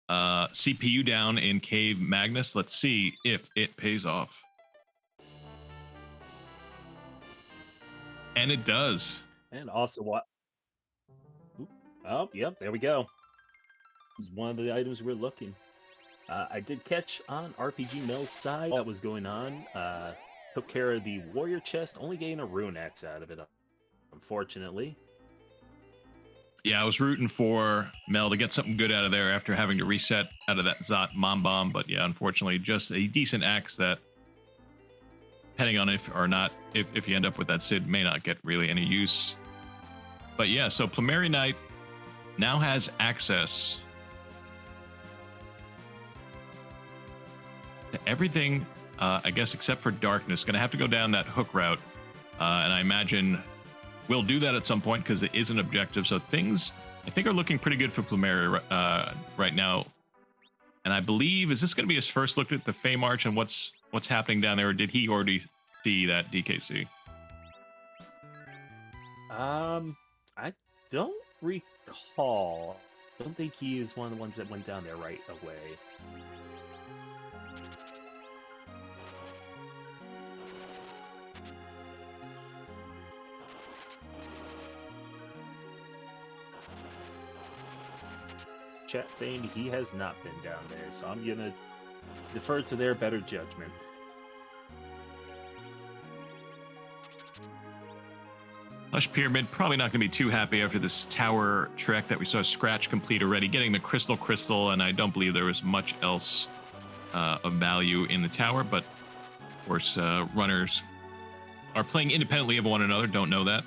CPU down in Cave Magnus. Let's see if it pays off. And it does. And also what? Oh, yep, there we go. It was one of the items we were looking. I did catch on RPG Mill's side what was going on. Took care of the warrior chest, only getting a rune axe out of it, unfortunately. Yeah, I was rooting for Mel to get something good out of there after having to reset out of that Zot Mom Bomb. But yeah, unfortunately, just a decent axe that, depending on if or not, if you end up with that Sid, may not get really any use. But yeah, so Plumeria Knight now has access to everything, I guess, except for darkness. Going to have to go down that hook route. And I imagine we'll do that at some point because it is an objective. So things, I think, are looking pretty good for Plumeria right now. And I believe, is this going to be his first look at the Fey March and what's happening down there? Or did he already see that DKC? I don't recall. I don't think he is one of the ones that went down there right away. Chat saying he has not been down there, so I'm gonna defer to their better judgment. Hush Pyramid probably not going to be too happy after this tower trek that we saw Scratch complete already, getting the crystal, and I don't believe there was much else of value in the tower, but of course runners are playing independently of one another, don't know that.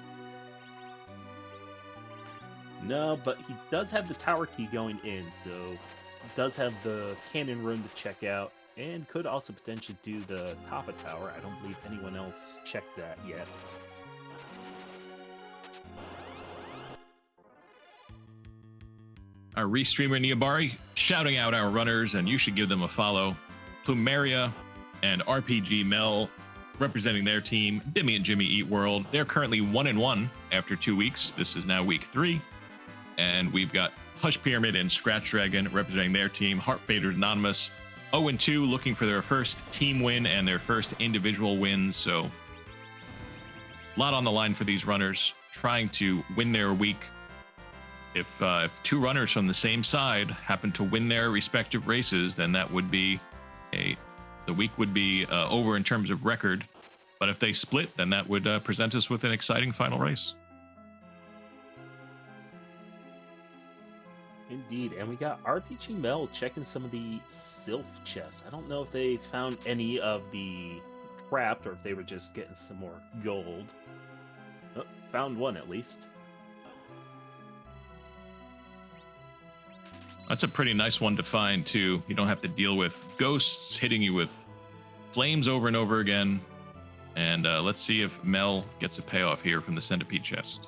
No, but he does have the tower key going in, so he does have the cannon room to check out, and could also potentially do the top of tower. I don't believe anyone else checked that yet. Our restreamer Niabari shouting out our runners, and you should give them a follow. Plumeria and RPG Mel representing their team. Dimmy and Jimmy Eat World. They're currently 1-1 after 2 weeks. This is now week 3. And we've got Hush Pyramid and Scratch Dragon representing their team. Harp Faders Anonymous 0-2, looking for their first team win and their first individual win. So a lot on the line for these runners, trying to win their week. If 2 runners from the same side happen to win their respective races, then that would be the week would be over in terms of record. But if they split, then that would present us with an exciting final race. Indeed, and we got RPG Mel checking some of the Sylph chests. I don't know if they found any of the trapped or if they were just getting some more gold. Oh, found one at least. That's a pretty nice one to find, too. You don't have to deal with ghosts hitting you with flames over and over again. And let's see if Mel gets a payoff here from the centipede chest.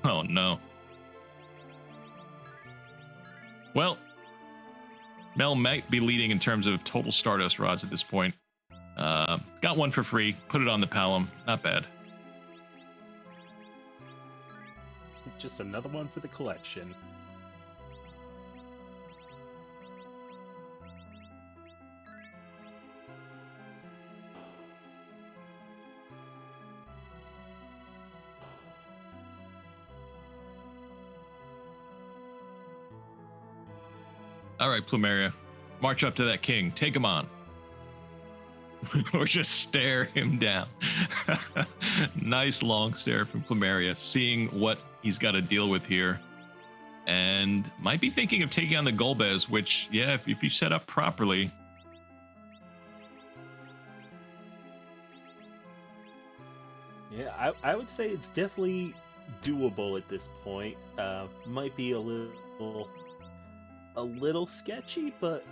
Oh, no. Well, Mel might be leading in terms of total Stardust rods at this point. Got one for free. Put it on the Palom. Not bad. Just another one for the collection. All right, Plumeria, march up to that king. Take him on. Or just stare him down. Nice long stare from Plumeria, seeing what he's got to deal with here. And might be thinking of taking on the Golbez, which, yeah, if you set up properly. Yeah, I would say it's definitely doable at this point. Might be a little sketchy, but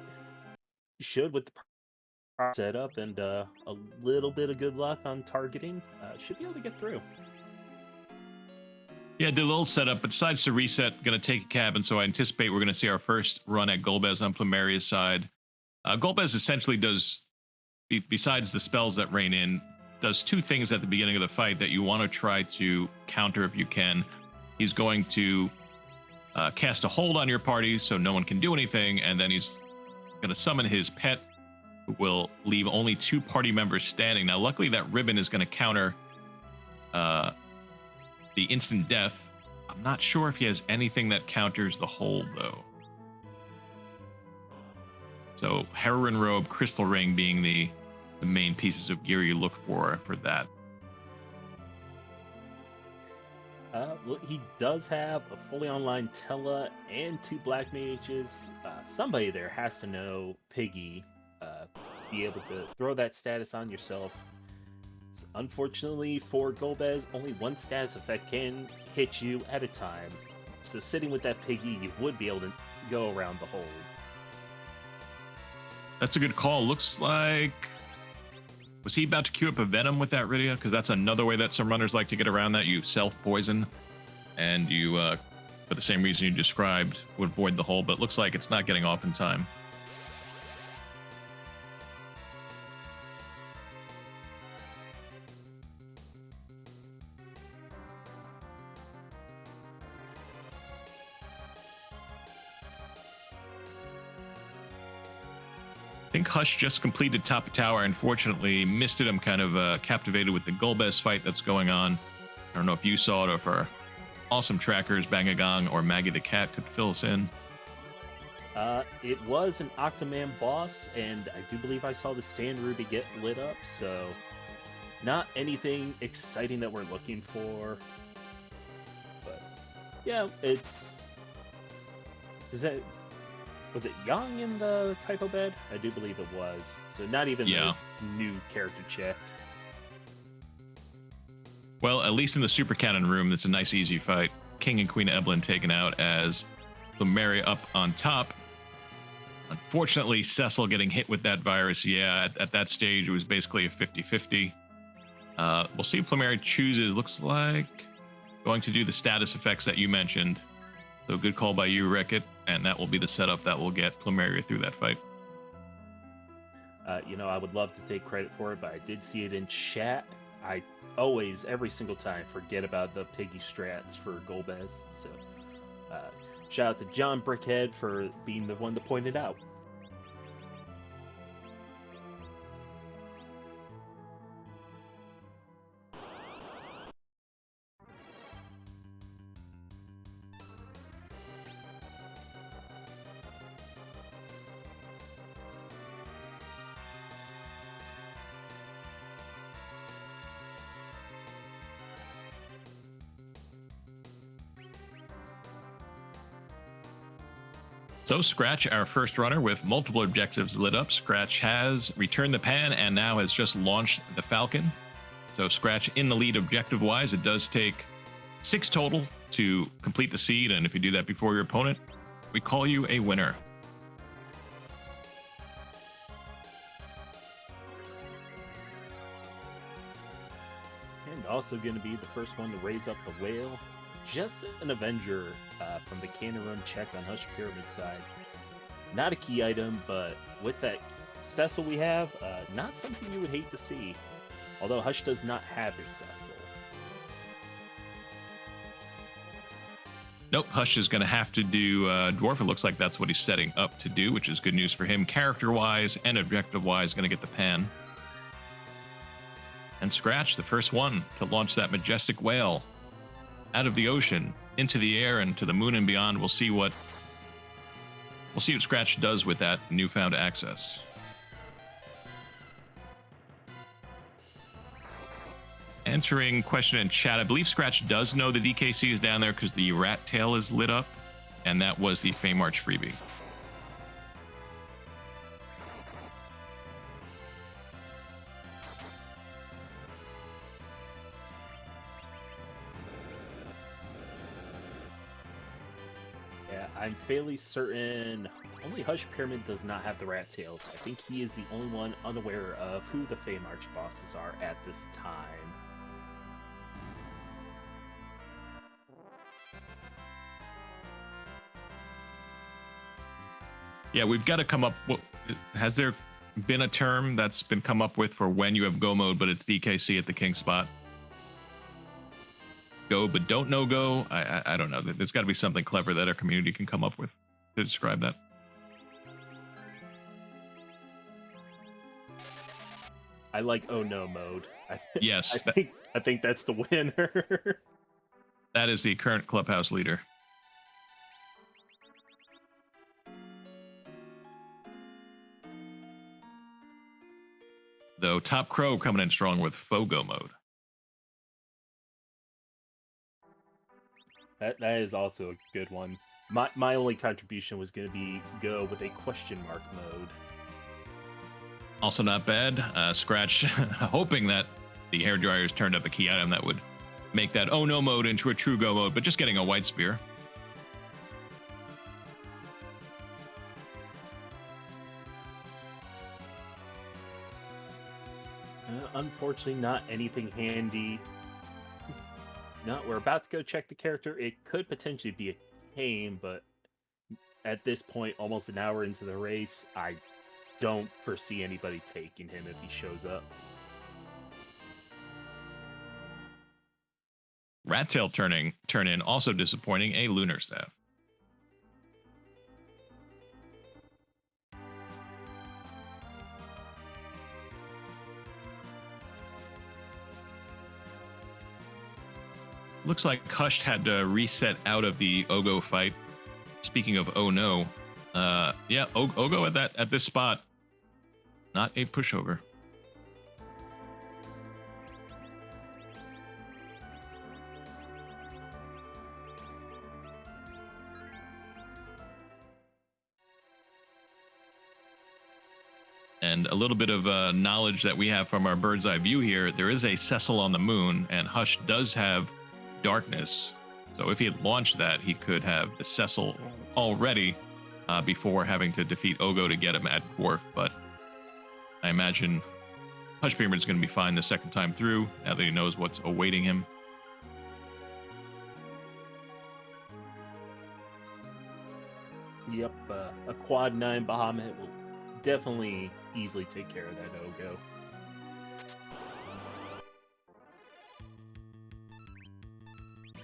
you should with the setup and a little bit of good luck on targeting, should be able to get through. Yeah, do a little setup, but decides to reset, going to take a cab, and so I anticipate we're going to see our first run at Golbez on Plumeria's side. Golbez essentially does, besides the spells that rain in, does 2 things at the beginning of the fight that you want to try to counter if you can. He's going to cast a hold on your party so no one can do anything, and then he's going to summon his pet, who will leave only 2 party members standing. Now, luckily, that ribbon is going to counter the instant death. I'm not sure if he has anything that counters the hold, though. So, Heroine Robe, Crystal Ring being the main pieces of gear you look for that. Well, he does have a fully online Tella and two black mages. Somebody there has to know Piggy. Uh, be able to throw that status on yourself. Unfortunately for Golbez, only one status effect can hit you at a time. So sitting with that Piggy, you would be able to go around the hold. That's a good call. Looks like... Was he about to queue up a Venom with that Rydia? Because that's another way that some runners like to get around that. You self-poison, and you, for the same reason you described, would void the hole, but it looks like it's not getting off in time. I think Hush just completed top of tower. Unfortunately, missed it. I'm kind of captivated with the Golbez fight that's going on. I don't know if you saw it or if our awesome trackers, Bangagong or Maggie the Cat, could fill us in. It was an Octoman boss, and I do believe I saw the Sand Ruby get lit up, so not anything exciting that we're looking for. But yeah, it's... Was it Young in the typo bed? I do believe it was. So not even a new character check. Well, at least in the Super Cannon room, it's a nice, easy fight. King and Queen Eblan taken out as Plumeria up on top. Unfortunately, Cecil getting hit with that virus. Yeah, at that stage, it was basically a 50-50. We'll see if Plumeria chooses. Looks like going to do the status effects that you mentioned. So good call by you, Rickett. And that will be the setup that will get Plumeria through that fight. I would love to take credit for it, but I did see it in chat. I always, every single time, forget about the Piggy strats for Golbez. So, shout out to John Brickhead for being the one to point it out. So Scratch, our first runner with multiple objectives lit up. Scratch has returned the pan and now has just launched the Falcon. So Scratch in the lead objective-wise. It does take 6 total to complete the seed, and if you do that before your opponent, we call you a winner. And also going to be the first one to raise up the whale. Just an Avenger from the Cannon Run check on Hush Pyramid side. Not a key item, but with that Cecil we have, not something you would hate to see. Although Hush does not have his Cecil. Nope, Hush is going to have to do Dwarf. It looks like that's what he's setting up to do, which is good news for him. Character-wise and objective-wise, going to get the pan. And Scratch, the first one to launch that majestic whale out of the ocean into the air and to the moon and beyond. We'll see what Scratch does with that newfound access. Answering question in chat, I believe Scratch does know the DKC is down there because the rat tail is lit up, and that was the Fey March freebie. I'm fairly certain only Hush Pyramid does not have the rat tails. I think he is the only one unaware of who the Fey March bosses are at this time. Yeah, we've got to come up. Has there been a term that's been come up with for when you have go mode, but it's DKC at the king spot? Go, but don't no go. I don't know. There's got to be something clever that our community can come up with to describe that. I like oh no mode. Yes, I think that's the winner. That is the current clubhouse leader. Though Top Crow coming in strong with Fogo mode. That is also a good one. My only contribution was going to be go with a question mark mode. Also not bad. Scratch hoping that the hair dryers turned up a key item that would make that oh no mode into a true go mode, but just getting a white spear. Unfortunately, not anything handy. No, we're about to go check the character. It could potentially be a Kane, but at this point, almost an hour into the race, I don't foresee anybody taking him if he shows up. Rattail turn in, also disappointing, a lunar staff. Looks like Hushed had to reset out of the Ogo fight. Speaking of oh no, yeah, Ogo at this spot, not a pushover. And a little bit of knowledge that we have from our bird's eye view here, there is a Cecil on the moon, and Hush does have darkness. So if he had launched that, he could have the Cecil already before having to defeat Ogo to get him at Dwarf. But I imagine Hush Beamer is going to be fine the second time through, now that he knows what's awaiting him. Yep, a quad 9 Bahamut will definitely easily take care of that Ogo.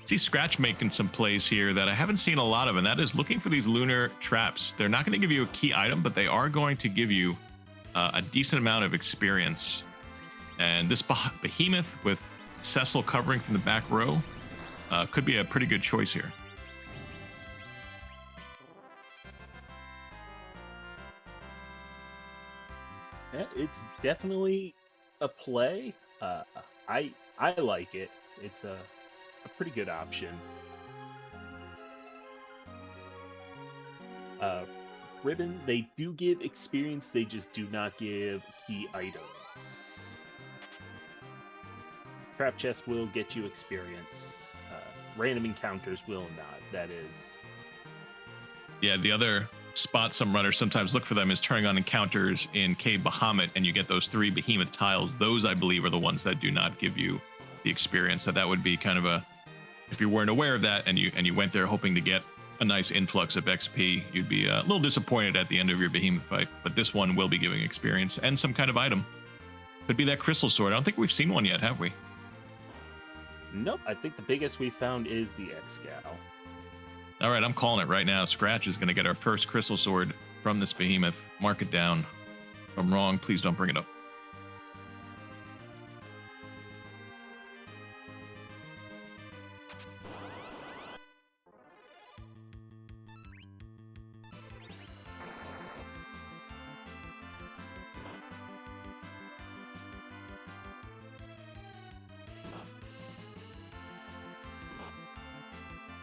See Scratch making some plays here that I haven't seen a lot of, and that is looking for these lunar traps. They're not going to give you a key item, but they are going to give you a decent amount of experience. And this behemoth with Cecil covering from the back row could be a pretty good choice here. Yeah, it's definitely a play. I like it. It's a pretty good option. Ribbon, they do give experience, they just do not give key items. Trap chest will get you experience. Random encounters will not. That is. Yeah, the other spot some runners sometimes look for them is turning on encounters in Cave Bahamut, and you get those 3 behemoth tiles. Those, I believe, are the ones that do not give you the experience. So that would be kind of a, if you weren't aware of that and you went there hoping to get a nice influx of XP, you'd be a little disappointed at the end of your behemoth fight. But this one will be giving experience and some kind of item. Could be that crystal sword. I don't think we've seen one yet, have we? Nope. I think the biggest we found is the X-Gal. All right, I'm calling it right now. Scratch is going to get our first crystal sword from this behemoth. Mark it down. If I'm wrong, please don't bring it up.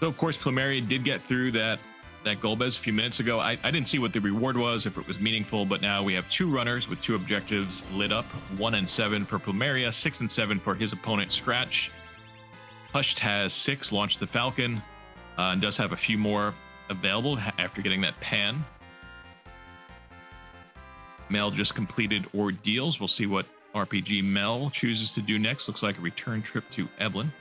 So, of course, Plumeria did get through that Golbez a few minutes ago. I didn't see what the reward was, if it was meaningful, but now we have 2 runners with 2 objectives lit up. 1 and 7 for Plumeria, 6 and 7 for his opponent, Scratch. Hushed has 6, launched the Falcon, and does have a few more available after getting that Pan. Mel just completed Ordeals. We'll see what RPG Mel chooses to do next. Looks like a return trip to Eblan.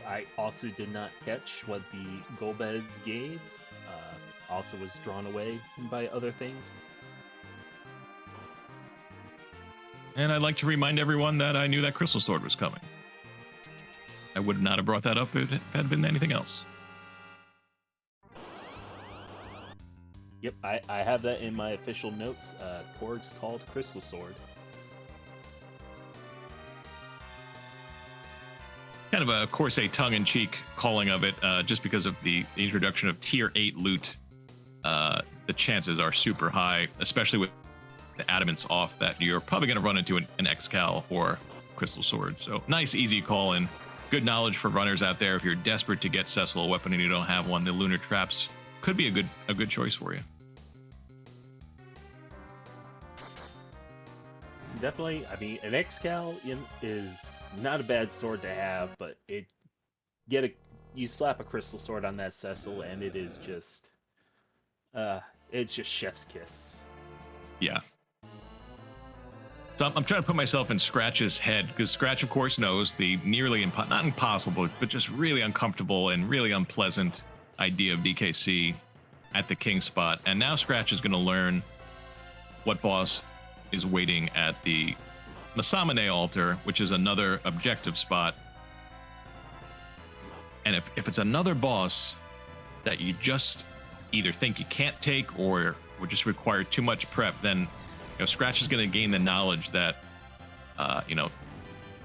I also did not catch what the Golbez gave. Also was drawn away by other things. And I'd like to remind everyone that I knew that crystal sword was coming. I would not have brought that up if it had been anything else. Yep, I have that in my official notes. Korg's called Crystal Sword. Kind of a, of course, a tongue-in-cheek calling of it, just because of the introduction of tier 8 loot. The chances are super high, especially with the adamants off, that you're probably going to run into an X-Cal or Crystal Sword. So nice, easy call in. Good knowledge for runners out there. If you're desperate to get Cecil a weapon and you don't have one, the Lunar Traps could be a good choice for you. Definitely. I mean, an Excal is not a bad sword to have, but you slap a Crystal Sword on that Cecil, and it is just it's just chef's kiss. Yeah. So I'm trying to put myself in Scratch's head, because Scratch, of course, knows the nearly not impossible, but just really uncomfortable and really unpleasant idea of DKC at the king spot. And now Scratch is going to learn what boss is waiting at the Masamune altar, which is another objective spot. And if it's another boss that you just either think you can't take or would just require too much prep, then Scratch is going to gain the knowledge that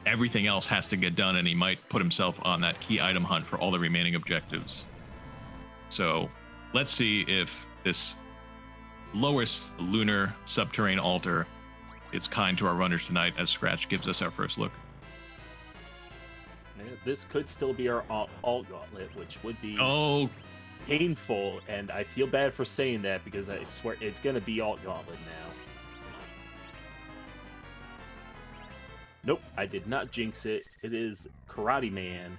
everything else has to get done, and he might put himself on that key item hunt for all the remaining objectives. So let's see if this lowest lunar subterranean altar is kind to our runners tonight, as Scratch gives us our first look. This could still be our alt gauntlet, which would be painful, and I feel bad for saying that because I swear it's going to be alt gauntlet now. Nope, I did not jinx it. It is Karate Man.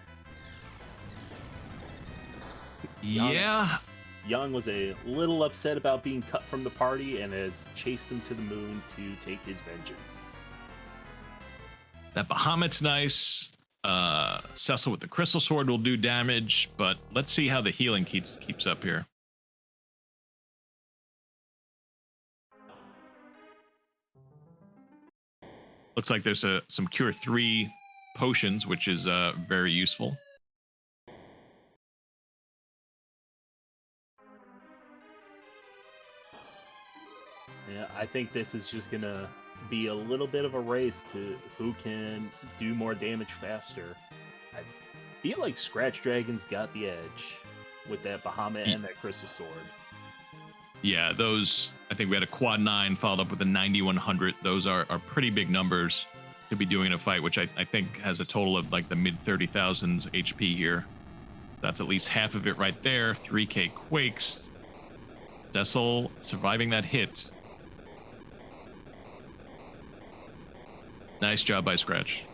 Yeah. Young was a little upset about being cut from the party and has chased him to the moon to take his vengeance. That Bahamut's nice. Cecil with the Crystal Sword will do damage, but let's see how the healing keeps up here. Looks like there's some Cure 3 potions, which is very useful. Yeah, I think this is just gonna be a little bit of a race to who can do more damage faster. I feel like Scratch Dragon's got the edge with that Bahamut and that Crystal Sword. Yeah, those, I think we had a quad 9 followed up with a 9100. Those are pretty big numbers to be doing in a fight, which I think has a total of like the mid 30,000s HP here. That's at least half of it right there. 3k Quakes. Cecil surviving that hit. Nice job by Scratch.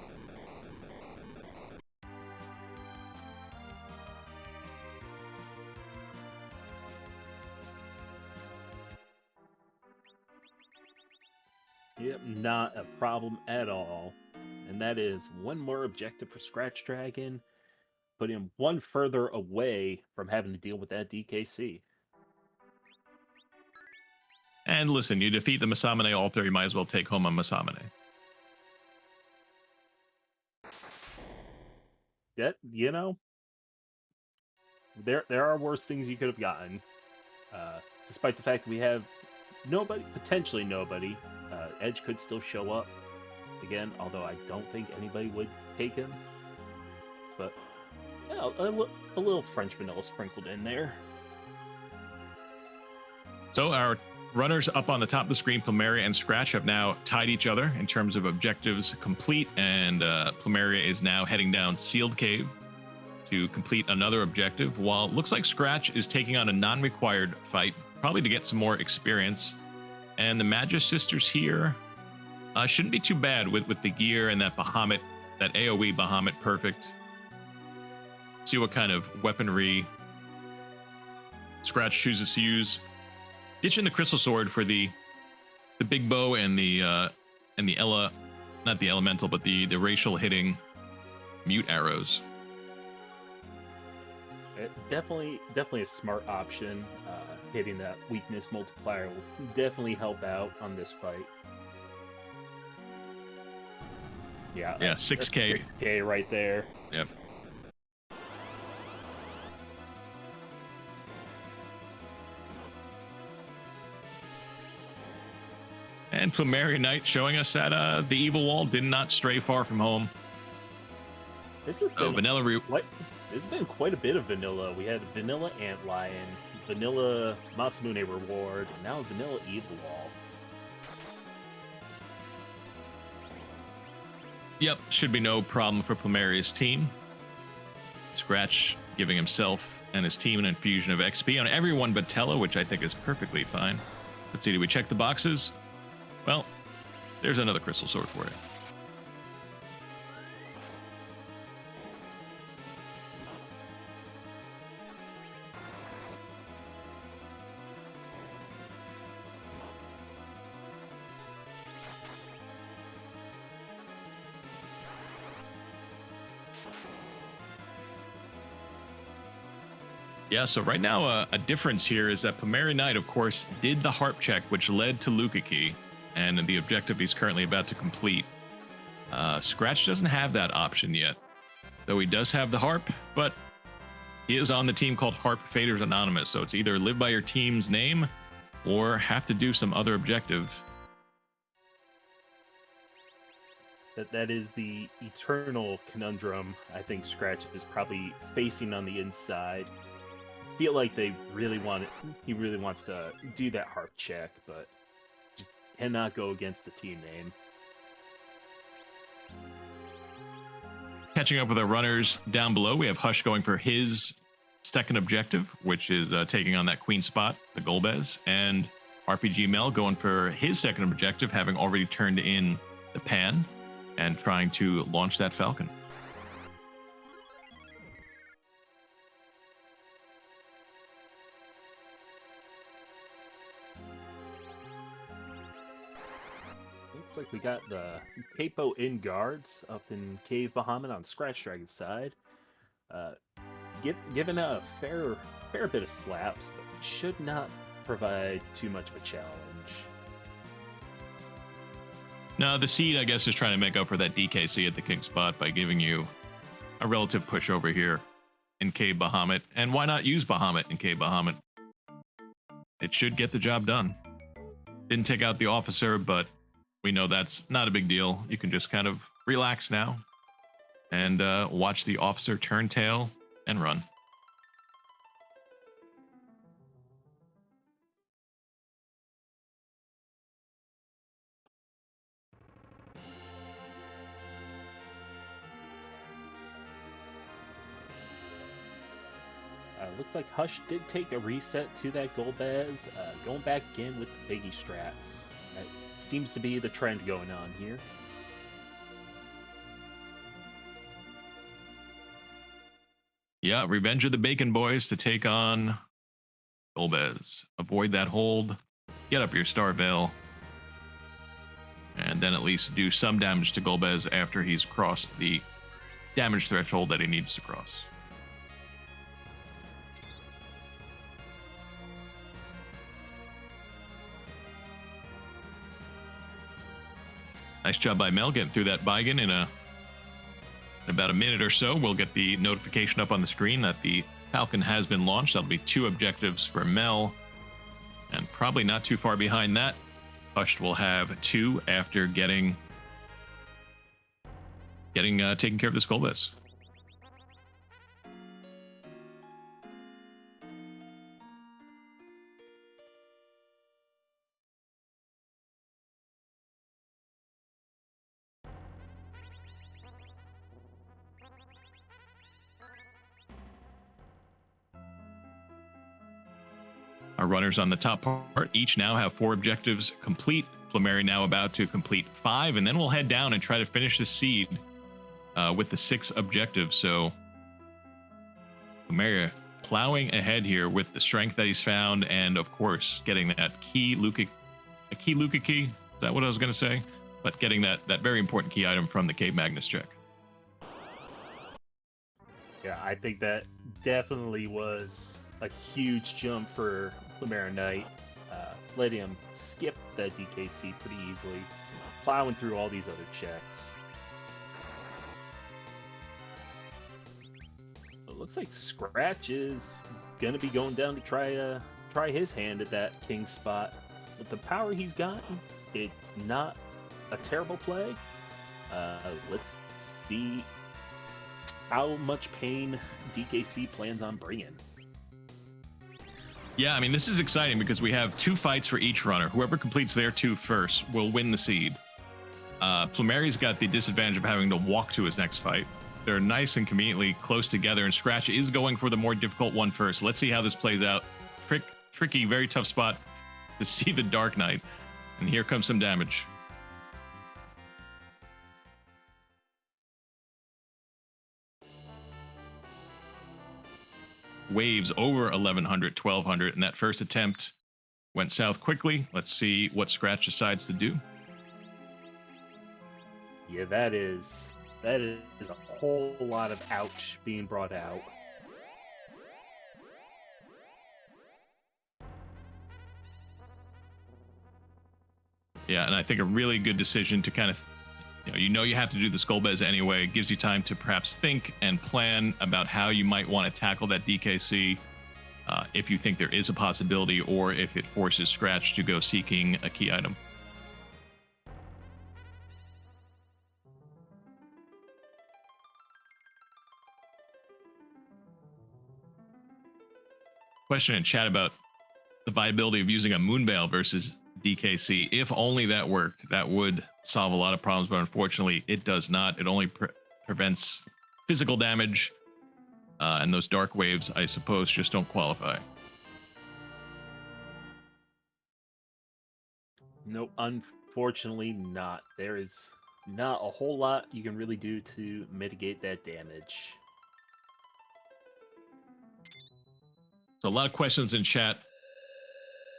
Yep, not a problem at all. And that is one more objective for Scratch Dragon, put him one further away from having to deal with that DKC. And listen, you defeat the Masamune altar, you might as well take home a Masamune. Yet, there are worse things you could have gotten. Despite the fact that we have potentially nobody, Edge could still show up again, although I don't think anybody would take him. But yeah, a little French vanilla sprinkled in there. So our runners up on the top of the screen, Plumeria and Scratch, have now tied each other in terms of objectives complete, and Plumeria is now heading down Sealed Cave to complete another objective, while it looks like Scratch is taking on a non-required fight, probably to get some more experience. And the Magus Sisters here shouldn't be too bad with the gear and that Bahamut, that AoE Bahamut perfect. See what kind of weaponry Scratch chooses to use. Ditching the Crystal Sword for the big bow and the not the elemental, but the racial hitting mute arrows. Definitely a smart option. Hitting that weakness multiplier will definitely help out on this fight. Yeah, 6k. 6k right there. Yep. And Plumeria Knight showing us that the evil wall did not stray far from home. This has been vanilla. This has been quite a bit of vanilla. We had vanilla Antlion, vanilla Masamune reward, and now vanilla evil wall. Yep, should be no problem for Plumeria's team. Scratch giving himself and his team an infusion of XP on everyone but Tello, which I think is perfectly fine. Let's see, do we check the boxes? Well, there's another crystal sword for you. Yeah, so right now a difference here is that Plumeria Knight, of course, did the harp check, which led to Lukaki, and the objective he's currently about to complete. Scratch doesn't have that option yet, though he does have the harp, but he is on the team called Harp Faders Anonymous, so it's either live by your team's name or have to do some other objective. That is the eternal conundrum I think Scratch is probably facing on the inside. Feel like he really wants to do that harp check, but just cannot go against the team name. Catching up with our runners down below, we have Hush going for his second objective, which is taking on that queen spot, the Golbez, and RPG Mel going for his second objective, having already turned in the pan and trying to launch that Falcon. Looks like we got the Capo in guards up in Cave Bahamut on Scratch Dragon's side. Given a fair bit of slaps, but should not provide too much of a challenge. No, the seed, I guess, is trying to make up for that DKC at the king spot by giving you a relative push over here in Cave Bahamut. And why not use Bahamut in Cave Bahamut? It should get the job done. Didn't take out the officer, but we know that's not a big deal. You can just kind of relax now and watch the officer turn tail and run. Looks like Hush did take a reset to that Golbez, going back in with the Biggie strats. That seems to be the trend going on here. Yeah, Revenge of the Bacon Boys to take on Golbez. Avoid that hold, get up your Star Veil, and then at least do some damage to Golbez after he's crossed the damage threshold that he needs to cross. Nice job by Mel getting through that Baigen in about a minute or so. We'll get the notification up on the screen that the Falcon has been launched. That'll be 2 objectives for Mel, and probably not too far behind that, Hush will have 2 after getting taking care of this Golbez. Our runners on the top part each now have 4 objectives complete. Plumeria now about to complete 5, and then we'll head down and try to finish the seed with the 6 objectives. So Plumeria plowing ahead here with the strength that he's found, and of course getting that key Luka key. Is that what I was going to say? But getting that very important key item from the Cave Magnus check. Yeah, I think that definitely was a huge jump for Plumeria Knight. Let him skip that DKC pretty easily, plowing through all these other checks. It looks like Scratch is gonna be going down to try his hand at that king spot. With the power he's gotten, it's not a terrible play. Let's see how much pain DKC plans on bringing. Yeah, I mean, this is exciting because we have 2 fights for each runner. Whoever completes their 2 first will win the seed. Plumeri's got the disadvantage of having to walk to his next fight. They're nice and conveniently close together, and Scratch is going for the more difficult one first. Let's see how this plays out. Tricky, very tough spot to see the Dark Knight. And here comes some damage. Waves over 1100, 1200, and that first attempt went south quickly. Let's see what Scratch decides to do. Yeah, that is a whole lot of ouch being brought out. Yeah, and I think a really good decision to kind of, you have to do the Skullbez anyway. It gives you time to perhaps think and plan about how you might want to tackle that DKC if you think there is a possibility, or if it forces Scratch to go seeking a key item. Question in chat about the viability of using a Moonveil versus DKC. If only that worked, that would solve a lot of problems, but unfortunately it does not. It only prevents physical damage, and those dark waves, I suppose, just don't qualify. No, unfortunately not. There is not a whole lot you can really do to mitigate that damage. So a lot of questions in chat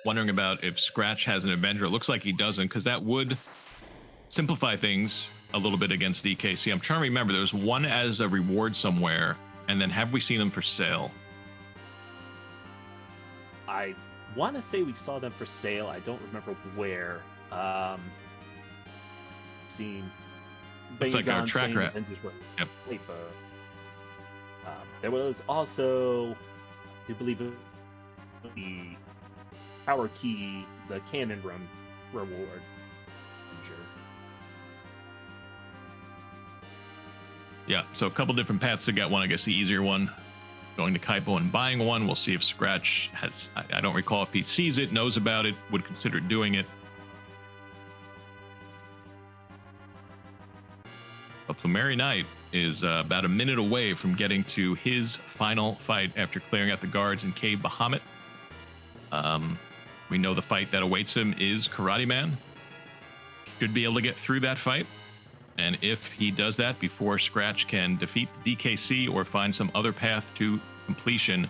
wondering about if Scratch has an Avenger. It looks like he doesn't, because that would simplify things a little bit against DKC. I'm trying to remember. There's one as a reward somewhere, and then have we seen them for sale? I want to say we saw them for sale. I don't remember where. Seen. Looks like our track rat. Yep. There was also, I believe, the power key, the cannon run reward. Yeah, so a couple different paths to get one. I guess the easier one, going to Kaipo and buying one. We'll see if Scratch has, I don't recall if he sees it, knows about it, would consider doing it. But Plumeri Knight is about a minute away from getting to his final fight after clearing out the guards in Cave Bahamut. We know the fight that awaits him is Karate Man. Should be able to get through that fight. And if he does that before Scratch can defeat the DKC or find some other path to completion,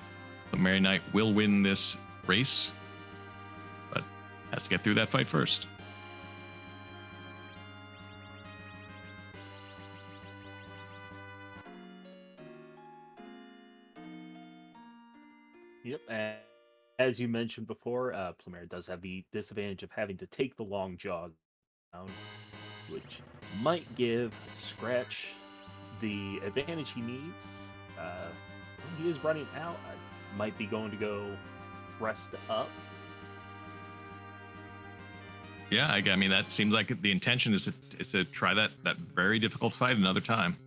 Plumeri Knight will win this race, but has to get through that fight first. Yep, and as you mentioned before, Plumeri does have the disadvantage of having to take the long jog down, which might give Scratch the advantage he needs. He is running out. I might be going to go rest up. Yeah, I mean, that seems like the intention is to try that very difficult fight another time.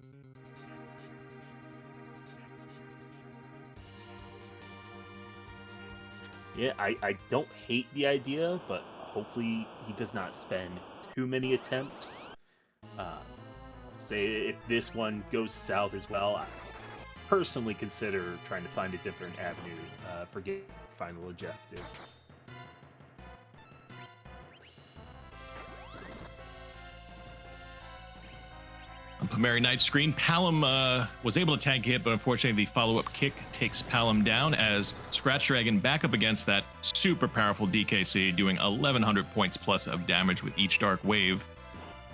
Yeah, I don't hate the idea, but hopefully he does not spend too many attempts. Say if this one goes south as well, I personally consider trying to find a different avenue for getting the final objective. On Plumeri Knight's screen, Palom was able to tank it, but unfortunately the follow-up kick takes Palom down as Scratch Dragon back up against that super powerful DKC, doing 1100 points plus of damage with each dark wave.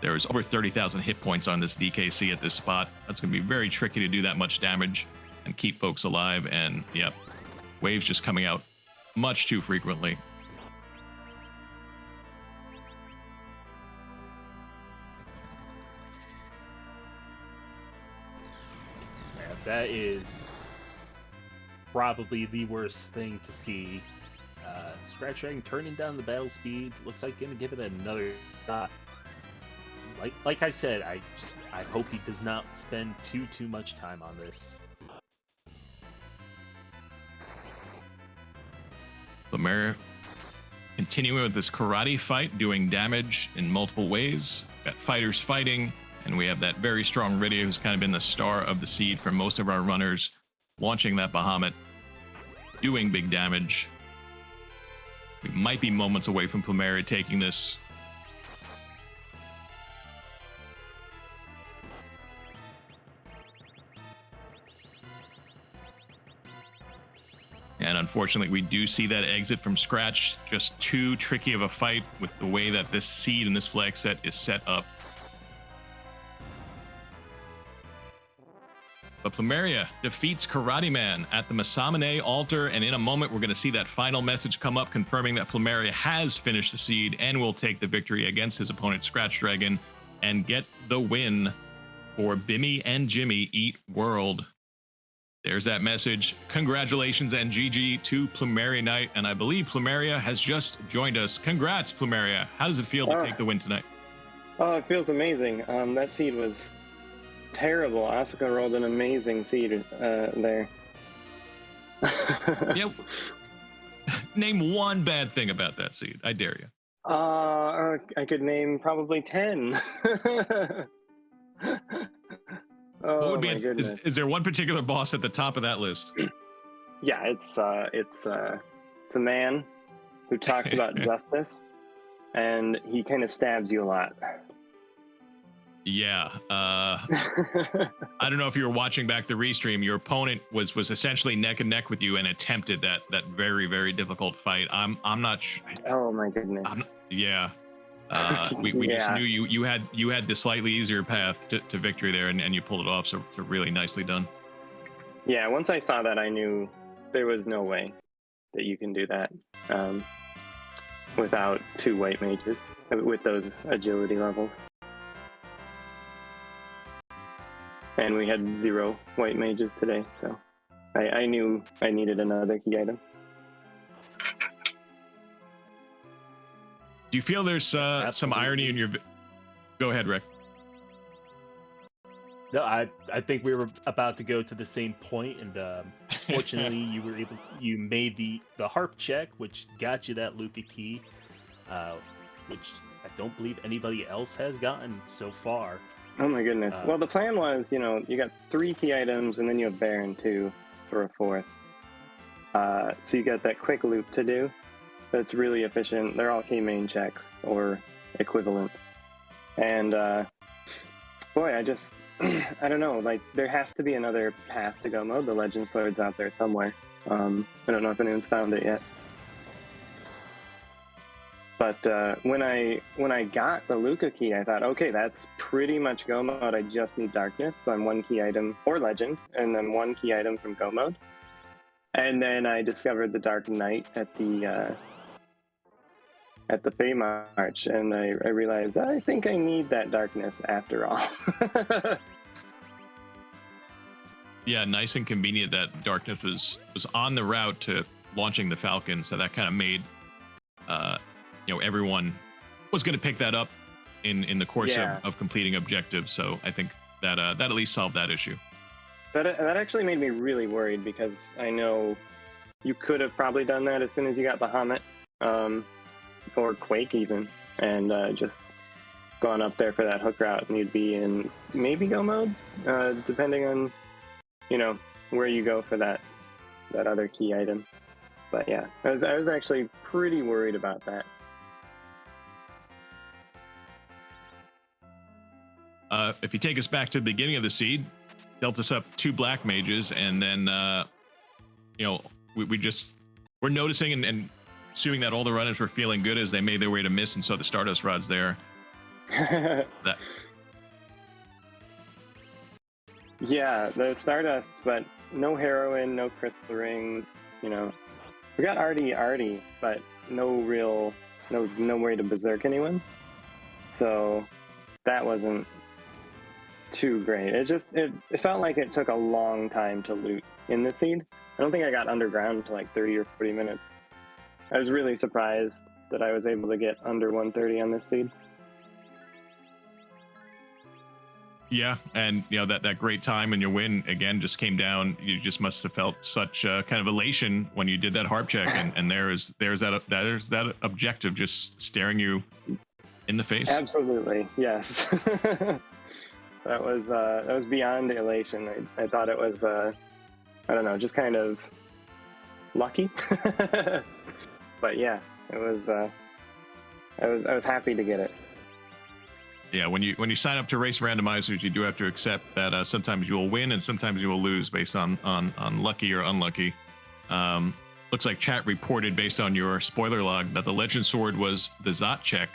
There's over 30,000 hit points on this DKC at this spot. That's going to be very tricky to do that much damage and keep folks alive. And yep, waves just coming out much too frequently. Yeah, that is probably the worst thing to see. Scratch Dragon turning down the battle speed. Looks like going to give it another shot. Like I said, I hope he does not spend too much time on this. Plumeri continuing with this karate fight, doing damage in multiple ways. Got fighters fighting, and we have that very strong Rydia, who's kind of been the star of the seed for most of our runners, launching that Bahamut, doing big damage. We might be moments away from Plumeria taking this. And unfortunately, we do see that exit from scratch. Just too tricky of a fight with the way that this seed and this flag set is set up. But Plumeria defeats Karate Man at the Masamune altar, and in a moment, we're going to see that final message come up confirming that Plumeria has finished the seed and will take the victory against his opponent, Scratch Dragon, and get the win for Bimmy and Jimmy Eat World. There's that message. Congratulations and GG to Plumeria Knight, and I believe Plumeria has just joined us. Congrats, Plumeria. How does it feel to take the win tonight? Oh, it feels amazing. That seed was terrible. Asuka rolled an amazing seed there. Yeah. Name one bad thing about that seed. I dare you. I could name probably 10. Oh, what would be my goodness. Is there one particular boss at the top of that list? Yeah, it's a man who talks about justice, and he kind of stabs you a lot. Yeah. I don't know if you were watching back the restream. Your opponent was essentially neck and neck with you and attempted that very, very difficult fight. I'm not sure. Oh my goodness. Yeah. We just knew you had the slightly easier path to victory there, and you pulled it off. So really nicely done. Yeah. Once I saw that, I knew there was no way that you can do that without 2 white mages with those agility levels. And we had 0 white mages today, so I knew I needed another key item. Do you feel there's some irony in your... Go ahead, Rick. No, I think we were about to go to the same point, and fortunately, you made the harp check, which got you that Luca key, which I don't believe anybody else has gotten so far. Oh my goodness. Well, the plan was, you got 3 key items, and then you have Baron 2 for a 4th. So you got that quick loop to do. That's really efficient. They're all key main checks or equivalent. And boy, I don't know. Like, there has to be another path to go mode. The Legend Sword's out there somewhere. I don't know if anyone's found it yet. But when I got the Luca key, I thought, okay, that's pretty much go mode. I just need darkness, so I'm 1 key item or legend, and then 1 key item from go mode. And then I discovered the Dark Knight at the Fey March, and I realized I think I need that darkness after all. Yeah, nice and convenient that darkness was on the route to launching the Falcon, so that kind of made everyone was going to pick that up in the course of completing objectives. So I think that at least solved that issue. That actually made me really worried, because I know you could have probably done that as soon as you got Bahamut, or Quake even, and just gone up there for that hook route, and you'd be in maybe go mode, depending on where you go for that other key item. But yeah, I was actually pretty worried about that. If you take us back to the beginning of the seed, dealt us up 2 black mages, and then we're noticing and assuming that all the runners were feeling good as they made their way to Miss and saw the Stardust rods there. Yeah, the Stardust, but no heroine, no crystal rings. We got Artie, but no way to berserk anyone. So that wasn't too great. It felt like it took a long time to loot in the seed. I don't think I got underground until like 30 or 40 minutes. I was really surprised that I was able to get under 130 on this seed. Yeah, and that great time and your win again just came down. You just must have felt such kind of elation when you did that harp check, and there's that objective just staring you in the face? Absolutely, yes. That was beyond elation. I thought it was I don't know, just kind of lucky. But yeah, it was I was happy to get it. Yeah, when you sign up to race randomizers, you do have to accept that sometimes you will win and sometimes you will lose based on lucky or unlucky. Looks like chat reported based on your spoiler log that the Legend Sword was the Zot check,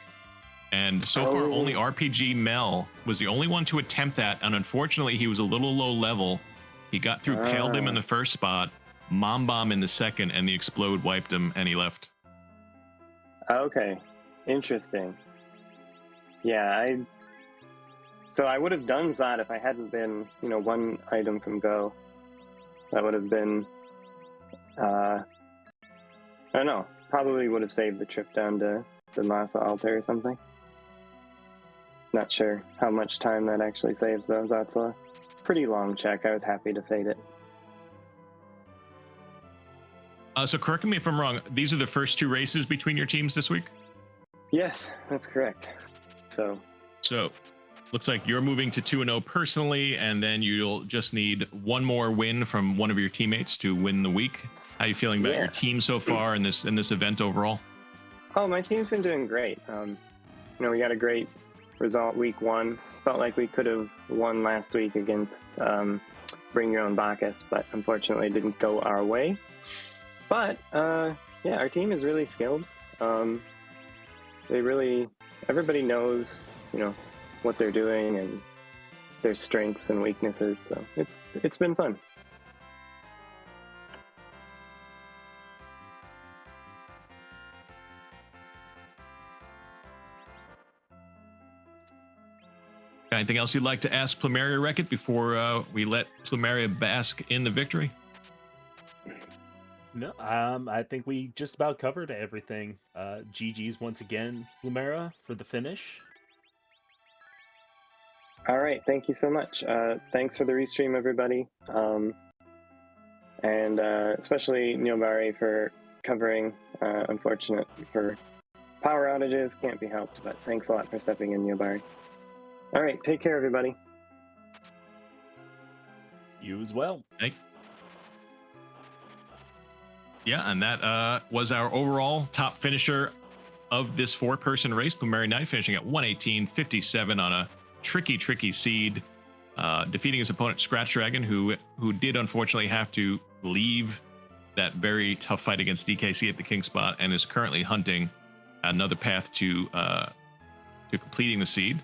and so far only RPG Mel was the only one to attempt that, and unfortunately he was a little low level. He got through Paled him in the first spot, Mom Bomb in the second, and the Explode wiped him and he left. Okay, interesting. Yeah, so I would have done Zod if I hadn't been, one item from Go. That would have been, I don't know, probably would have saved the trip down to the Masa altar or something. Not sure how much time that actually saves though. That's a pretty long check. I was happy to fade it. So correct me if I'm wrong, these are the first two races between your teams this week? Yes, that's correct. So looks like you're moving to 2-0 personally, and then you'll just need one more win from one of your teammates to win the week. How are you feeling about your team so far in this event overall? Oh, my team's been doing great. We got a great result week 1. Felt like we could have won last week against Bring Your Own Bacchus, but unfortunately it didn't go our way. But our team is really skilled. Everybody knows, what they're doing and their strengths and weaknesses. So it's been fun. Anything else you'd like to ask Plumeria Reckitt before we let Plumeria bask in the victory? No, I think we just about covered everything. GG's once again, Plumeria, for the finish. All right, thank you so much. Thanks for the restream, everybody. And especially Neobari for covering. Unfortunate for power outages, can't be helped, but thanks a lot for stepping in, Neobari. All right, take care, everybody. You as well. Thank you. Yeah, and that was our overall top finisher of this 4-person race. Plumeria Knight finishing at 118.57 on a tricky seed, defeating his opponent Scratch Dragon, who did unfortunately have to leave that very tough fight against DKC at the King spot and is currently hunting another path to completing the seed.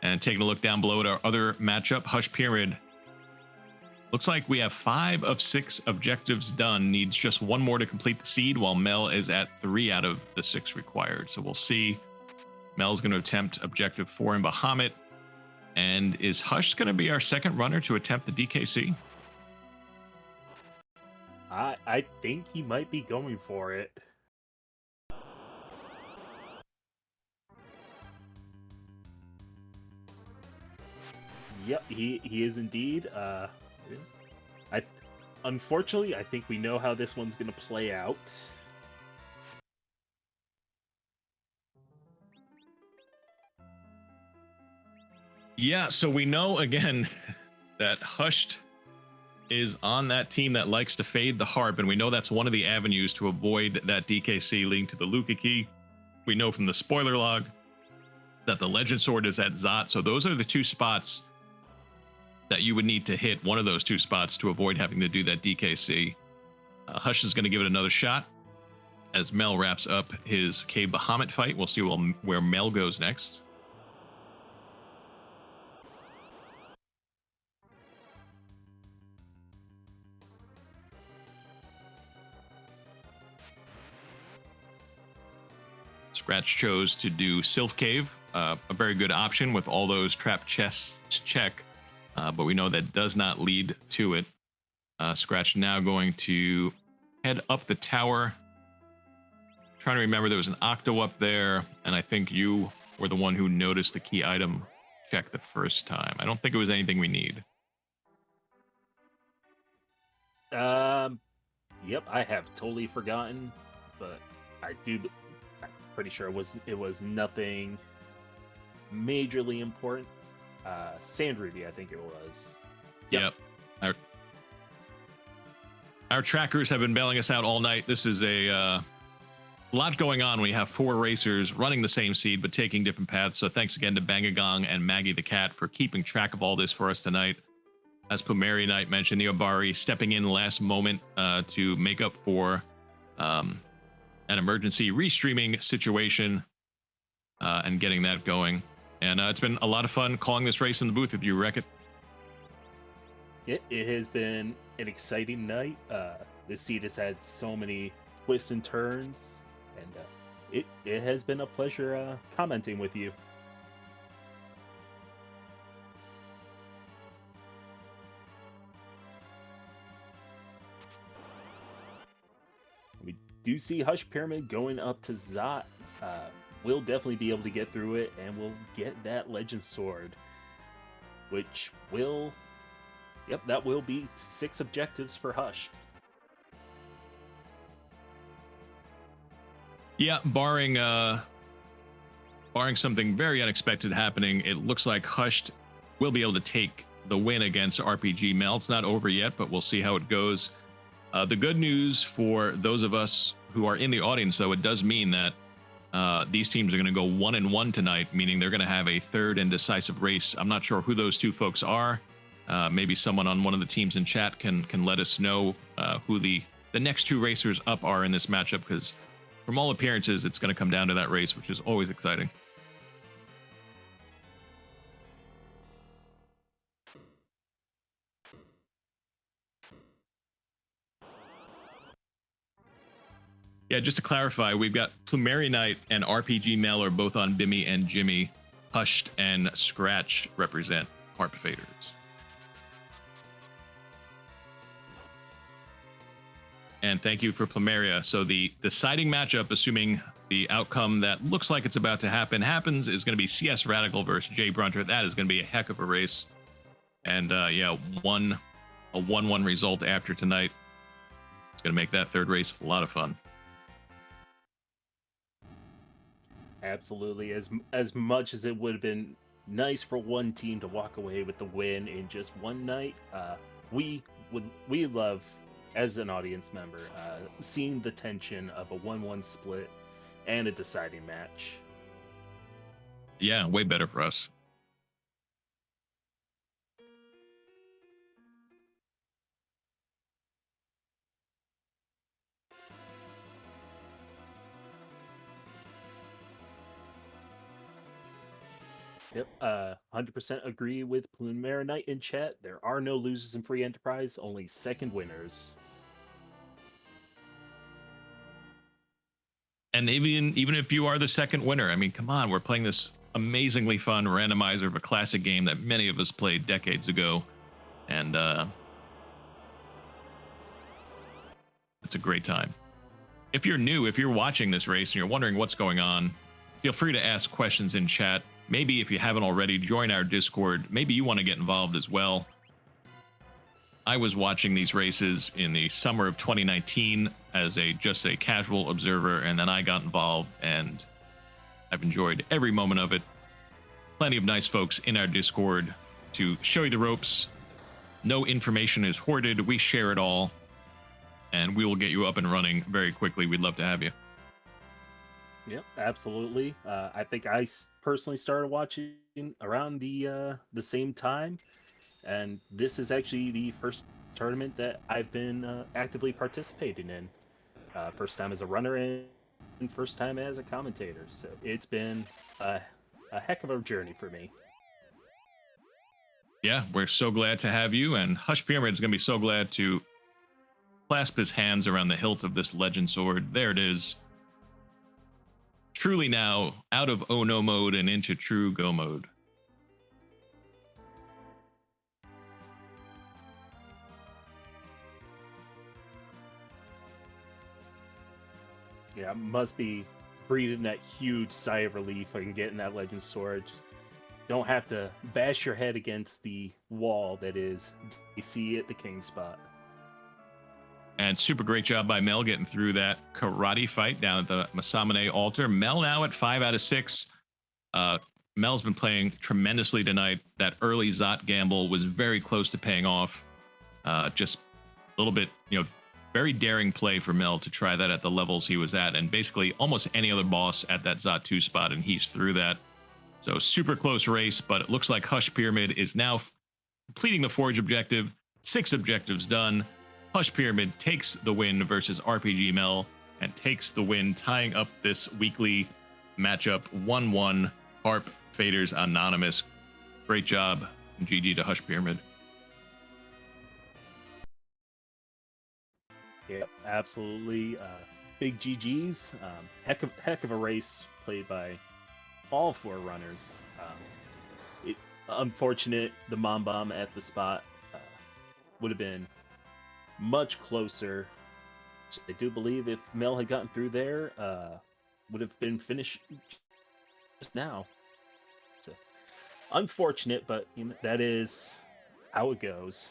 And taking a look down below at our other matchup, Hush Pyramid. Looks like we have 5 of 6 objectives done. Needs just one more to complete the seed, while Mel is at 3 out of the 6 required. So we'll see. Mel's going to attempt objective 4 in Bahamut. And is Hush going to be our second runner to attempt the DKC? I think he might be going for it. Yep, he is indeed. Unfortunately, I think we know how this one's going to play out. Yeah, so we know again that Hushed is on that team that likes to fade the harp, and we know that's one of the avenues to avoid that DKC leading to the Luca key. We know from the spoiler log that the Legend Sword is at Zot, so those are the 2 spots that you would need to hit, one of those 2 spots, to avoid having to do that DKC. Hush is going to give it another shot as Mel wraps up his Cave Bahamut fight. We'll see where Mel goes next. Scratch chose to do Sylph Cave, a very good option with all those trap chests to check, but we know that does not lead to it. Scratch now going to head up the tower. Trying to remember, there was an Octo up there, and I think you were the one who noticed the key item check the first time. I don't think it was anything we need. Yep, I have totally forgotten, but I'm pretty sure it was nothing majorly important. Sand Ruby, I think it was. Yep. Our trackers have been bailing us out all night. This is a lot going on. We have 4 racers running the same seed, but taking different paths. So thanks again to Bangagong and Maggie the Cat for keeping track of all this for us tonight. As Pumeri Knight mentioned, the Obari stepping in last moment to make up for an emergency restreaming situation and getting that going. And it's been a lot of fun calling this race in the booth with you, Wreck-It. It has been an exciting night. This seed has had so many twists and turns, and it has been a pleasure commenting with you. We do see Hush Pyramid going up to Zot. We'll definitely be able to get through it, and we'll get that Legend Sword, which will... Yep, that will be 6 objectives for Hush. Yeah, barring something very unexpected happening, it looks like Hushed will be able to take the win against RPG Mel. It's not over yet, but we'll see how it goes. The good news for those of us who are in the audience, though, it does mean that these teams are going to go 1-1 tonight, meaning they're going to have a third and decisive race. I'm not sure who those 2 folks are. Maybe someone on one of the teams in chat can let us know who the next 2 racers up are in this matchup, because from all appearances, it's going to come down to that race, which is always exciting. Yeah, just to clarify, we've got Plumeri Knight and RPG Mel are both on Bimmy and Jimmy. Hushed and Scratch represent Harp Faders. And thank you for Plumeria. So the deciding matchup, assuming the outcome that looks like it's about to happens, is going to be CS Radical versus Jay Brunter. That is going to be a heck of a race. And yeah, a 1-1 result after tonight. It's going to make that third race a lot of fun. Absolutely. As much as it would have been nice for one team to walk away with the win in just one night, we love, as an audience member, seeing the tension of a 1-1 split and a deciding match. Yeah, way better for us. Yep, 100% agree with Plumera Knight in chat. There are no losers in Free Enterprise, only second winners. And even if you are the second winner, I mean, come on, we're playing this amazingly fun randomizer of a classic game that many of us played decades ago. And it's a great time. If you're new, if you're watching this race and you're wondering what's going on, feel free to ask questions in chat. Maybe if you haven't already, join our Discord. Maybe you want to get involved as well. I was watching these races in the summer of 2019 as just a casual observer, and then I got involved, and I've enjoyed every moment of it. Plenty of nice folks in our Discord to show you the ropes. No information is hoarded. We share it all, and we will get you up and running very quickly. We'd love to have you. Yep, absolutely. I think I personally started watching around the same time, and this is actually the first tournament that I've been actively participating in. First time as a runner and first time as a commentator. So it's been a heck of a journey for me. Yeah, we're so glad to have you, and Hush Pyramid is going to be so glad to clasp his hands around the hilt of this Legend Sword. There it is. Truly now out of oh no mode and into true go mode. Yeah, must be breathing that huge sigh of relief and getting that Legend Sword. Just don't have to bash your head against the wall that is DC at the King spot. And super great job by Mel getting through that karate fight down at the Masamune altar. Mel now at 5 out of 6. Mel's been playing tremendously tonight. That early Zot gamble was very close to paying off. Just a little bit, very daring play for Mel to try that at the levels he was at, and basically almost any other boss at that Zot 2 spot, and he's through that. So super close race, but it looks like Hush Pyramid is now completing the Forge objective. 6 objectives done. Hush Pyramid takes the win versus RPG Mel and takes the win, tying up this weekly matchup 1-1. Harp Faders Anonymous. Great job. GG to Hush Pyramid. Yep, absolutely. Big GGs. Heck of a race played by all 4 runners. Unfortunate the Mom Bomb at the spot would have been much closer. I do believe if Mel had gotten through there, would have been finished just now. So unfortunate, but that is how it goes.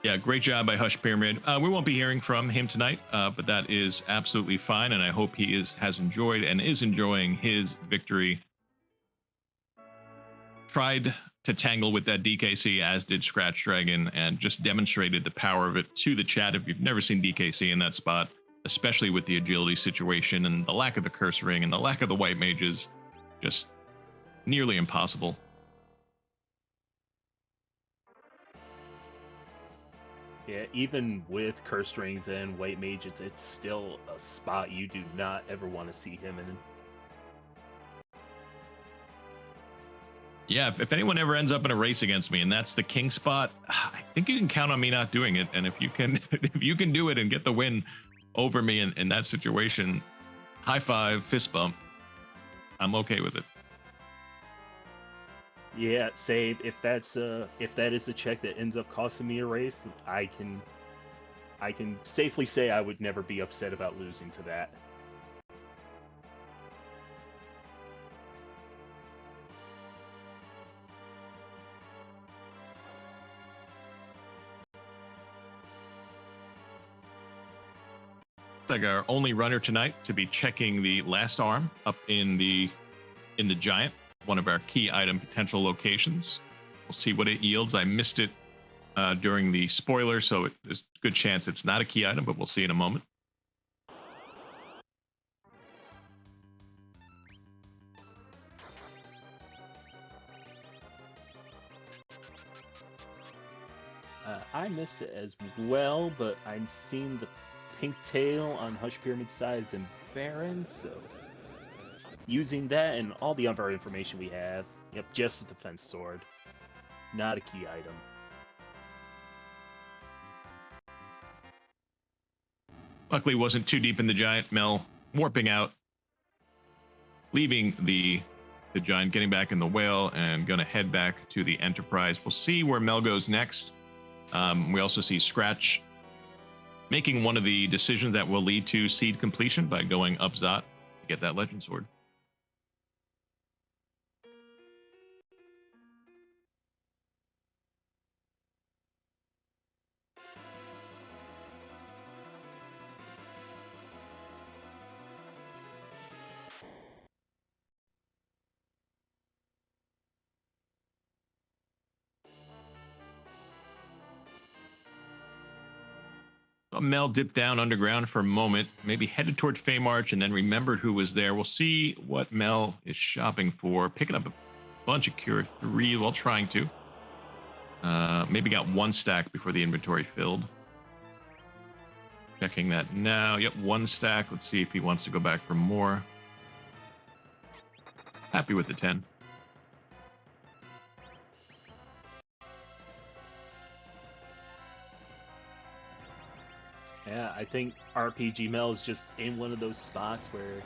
Yeah, great job by Hush Pyramid. We won't be hearing from him tonight, but that is absolutely fine, and I hope he has enjoyed and is enjoying his victory. Tried to tangle with that DKC, as did Scratch Dragon, and just demonstrated the power of it to the chat. If you've never seen DKC in that spot, especially with the agility situation and the lack of the curse ring and the lack of the white mages, just nearly impossible. Yeah, even with curse rings and white mages, it's still a spot you do not ever want to see him in. Yeah, if anyone ever ends up in a race against me and that's the king spot, I think you can count on me not doing it. And if you can do it and get the win over me in that situation, high five, fist bump, I'm okay with it. Yeah, say if that is the check that ends up costing me a race, I can safely say I would never be upset about losing to that. It's like our only runner tonight to be checking the last arm up in the giant, one of our key item potential locations. We'll see what it yields. I missed it during the spoiler, so there's a good chance it's not a key item, but we'll see in a moment. I missed it as well, but I'm seeing the pink tail on Hush Pyramid sides and Baron, so using that and all the other information we have, yep, just a defense sword, not a key item. Luckily, wasn't too deep in the giant. Mel warping out, leaving the giant, getting back in the whale, and gonna head back to the Enterprise. We'll see where Mel goes next. We also see Scratch making one of the decisions that will lead to seed completion by going up Zot to get that legend sword. Mel dipped down underground for a moment, maybe headed towards Feymarch, and then remembered who was there. We'll see what Mel is shopping for. Picking up a bunch of Cure 3 while trying to. Maybe got 1 stack before the inventory filled. Checking that now. Yep, 1 stack. Let's see if he wants to go back for more. Happy with the 10. Yeah, I think RPG Mel is just in one of those spots where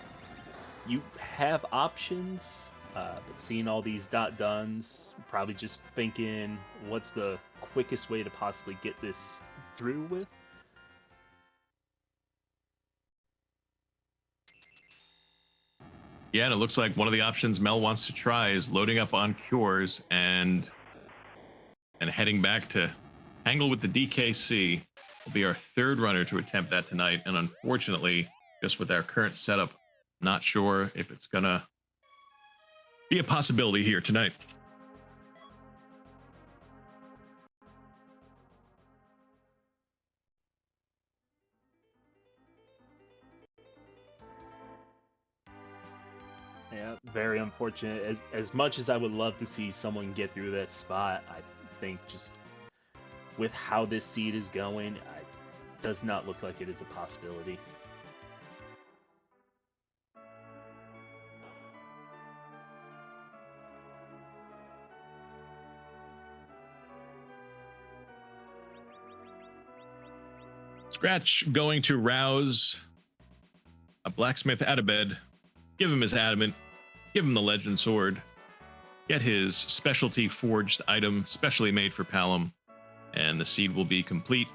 you have options, but seeing all these .duns, probably just thinking, what's the quickest way to possibly get this through with? Yeah, and it looks like one of the options Mel wants to try is loading up on cures and heading back to tangle with the DKC. Will be our third runner to attempt that tonight, and unfortunately, just with our current setup, not sure if it's gonna be a possibility here tonight. Yeah, very unfortunate. As much as I would love to see someone get through that spot, I think just with how this seed is going, it does not look like it is a possibility. Scratch going to rouse a blacksmith out of bed, give him his adamant, give him the legend sword, get his specialty forged item specially made for Palom, and the seed will be complete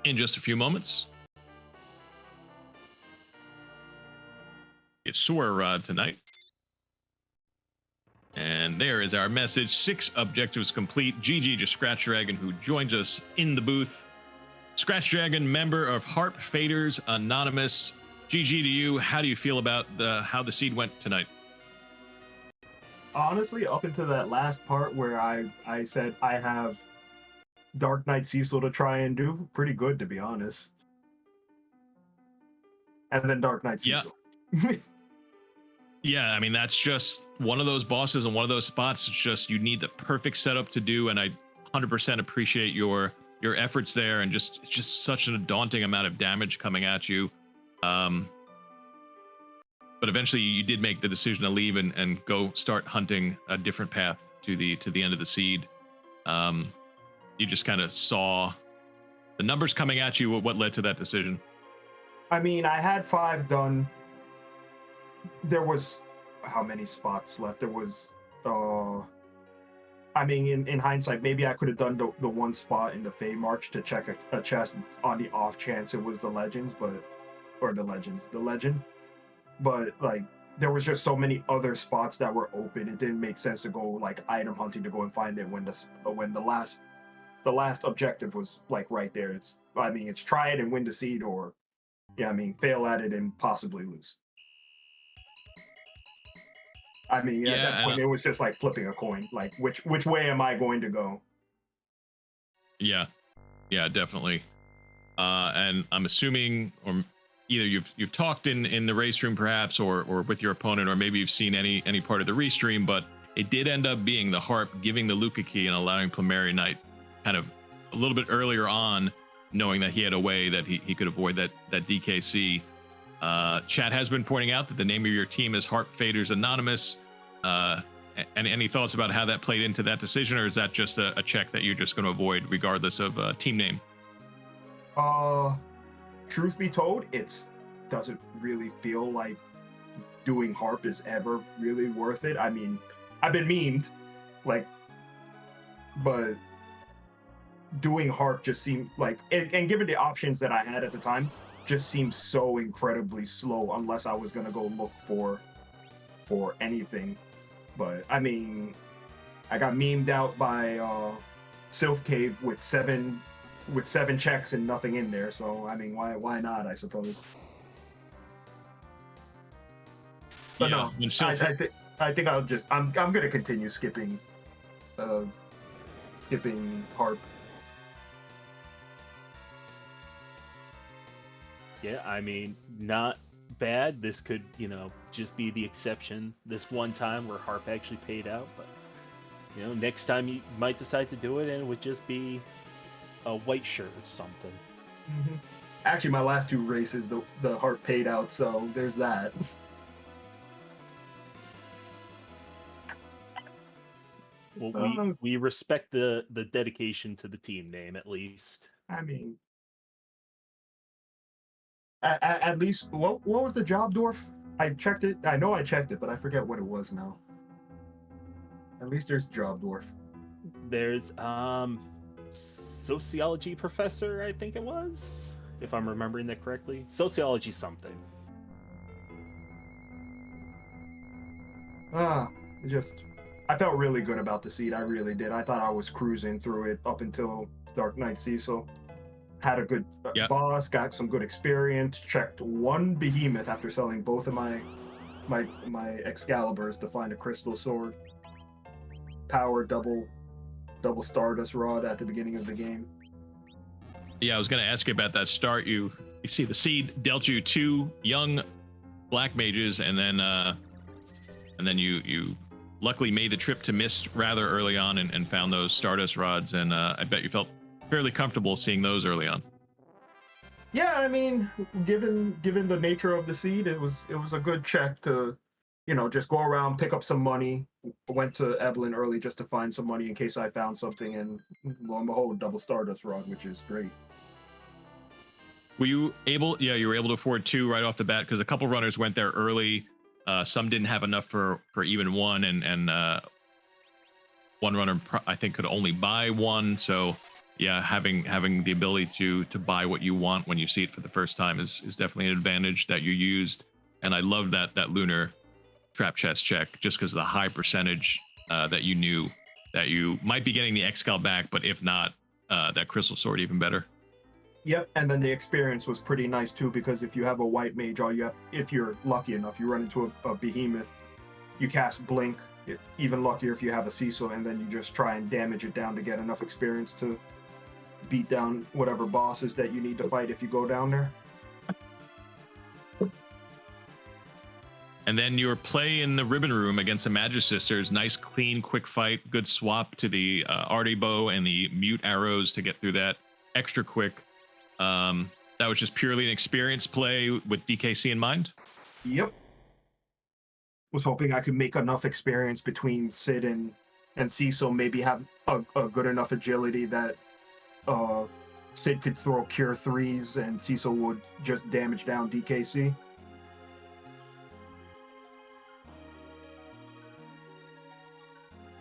in just a few moments. It's Sora Rod tonight. And there is our message. 6 objectives complete. GG to Scratch Dragon, who joins us in the booth. Scratch Dragon, member of Harp Faders Anonymous. GG to you. How do you feel about how the seed went tonight? Honestly, up until that last part where I said I have Dark Knight Cecil to try and do, pretty good, to be honest. And then Dark Knight Cecil. Yeah. Yeah, I mean, that's just one of those bosses and one of those spots. It's just you need the perfect setup to do, and I 100% appreciate your efforts there, and it's just such a daunting amount of damage coming at you. But eventually you did make the decision to leave and go start hunting a different path to the end of the seed. You just kind of saw the numbers coming at you. What led to that decision? I mean, I had 5 done. There was how many spots left? There was I mean, in hindsight, maybe I could have done the one spot in the Fey March to check a chest on the off chance it was the legend. But like, there was just so many other spots that were open. It didn't make sense to go like item hunting to go and find it when the last objective was like right there. It's try it and win the seed, or fail at it and possibly lose. At that point, it was just like flipping a coin. Like, which way am I going to go? Yeah, definitely. And I'm assuming, or either you've talked in the race room perhaps, or with your opponent, or maybe you've seen any part of the restream, but it did end up being the harp giving the Luca key and allowing Plumeria Knight kind of a little bit earlier on, knowing that he had a way that he could avoid that DKC. Chat has been pointing out that the name of your team is Harp Faders Anonymous. Any thoughts about how that played into that decision, or is that just a check that you're just going to avoid regardless of team name? Truth be told, it doesn't really feel like doing harp is ever really worth it. I mean, I've been memed, but doing harp just seemed like, and given the options that I had at the time, just seems so incredibly slow unless I was gonna go look for anything. But I mean, I got memed out by Sylph Cave with seven checks and nothing in there. So I mean, why not? I suppose. But yeah, no, I think I'm gonna continue skipping harp. Yeah, I mean, not bad. This could, just be the exception this one time where harp actually paid out. But, next time you might decide to do it and it would just be a white shirt or something. Mm-hmm. Actually, my last 2 races, the harp paid out, so there's that. Well, we respect the dedication to the team name, at least. I mean, at least, what was the job, Dwarf? I checked it. I know I checked it, but I forget what it was now. At least there's job, Dwarf. There's sociology professor, I think it was, if I'm remembering that correctly. Sociology something. Just I felt really good about the seed. I really did. I thought I was cruising through it up until Dark Knight Cecil. Had a good Yeah. boss, got some good experience. Checked one behemoth after selling both of my Excaliburs to find a crystal sword. Power double Stardust Rod at the beginning of the game. Yeah, I was going to ask you about that start. You see the seed dealt you 2 young black mages, and then you luckily made the trip to Mist rather early on and found those Stardust rods, and I bet you felt fairly comfortable seeing those early on. Yeah, I mean, given the nature of the seed, it was a good check to, just go around, pick up some money. Went to Eblan early just to find some money in case I found something, and lo and behold, double Stardust Rod, which is great. Were you able? Yeah, you were able to afford 2 right off the bat because a couple runners went there early. Some didn't have enough for even one, and one runner I think could only buy 1. So yeah, having the ability to buy what you want when you see it for the first time is definitely an advantage that you used. And I love that lunar trap chest check just because of the high percentage that you knew that you might be getting the Excalibur back, but if not, that crystal sword even better. Yep, and then the experience was pretty nice too, because if you have a white mage, if you're lucky enough, you run into a behemoth, you cast Blink. Even luckier if you have a Cecil, and then you just try and damage it down to get enough experience to beat down whatever bosses that you need to fight if you go down there. And then your play in the Ribbon Room against the Magic Sisters, nice, clean, quick fight, good swap to the Arty Bow and the Mute Arrows to get through that extra quick. That was just purely an experience play with DKC in mind? Yep. Was hoping I could make enough experience between Sid and Cecil, maybe have a good enough agility that Sid could throw Cure 3s and Cecil would just damage down DKC.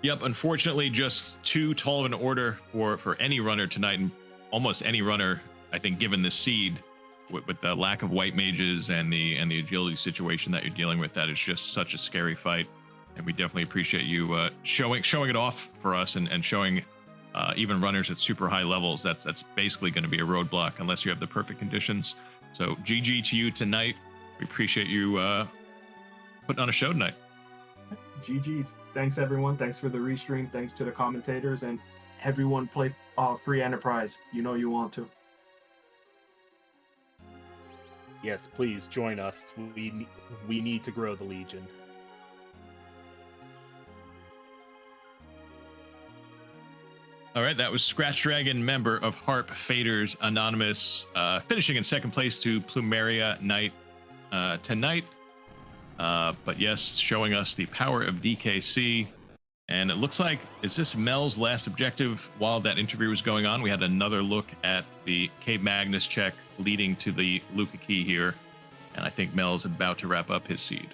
Yep, unfortunately, just too tall of an order for any runner tonight, and almost any runner, I think, given the seed, with the lack of white mages and the agility situation that you're dealing with. That is just such a scary fight, and we definitely appreciate you showing it off for us and showing even runners at super high levels. That's basically going to be a roadblock unless you have the perfect conditions. So GG to you tonight. We appreciate you putting on a show tonight. GG's. Thanks everyone. Thanks for the restream. Thanks to the commentators, and everyone play free Enterprise. You know you want to. Yes, please join us. We need to grow the Legion. All right, that was Scratch Dragon, member of Harp Faders Anonymous, finishing in second place to Plumeria Knight tonight. But yes, showing us the power of DKC. And it looks like, is this Mel's last objective while that interview was going on? We had another look at the Cave Magnus check leading to the Luca key here. And I think Mel's about to wrap up his seed.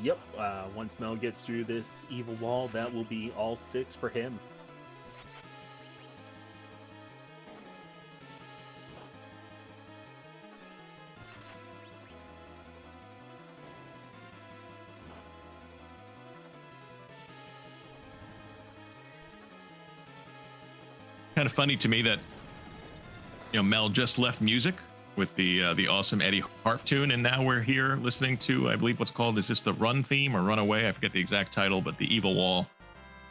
Yep, once Mel gets through this evil wall, that will be all 6 for him. Kind of funny to me that Mel just left music with the awesome Eddie harp tune, and now we're here listening to, I believe, is this the Run theme or Runaway? I forget the exact title, but the Evil Wall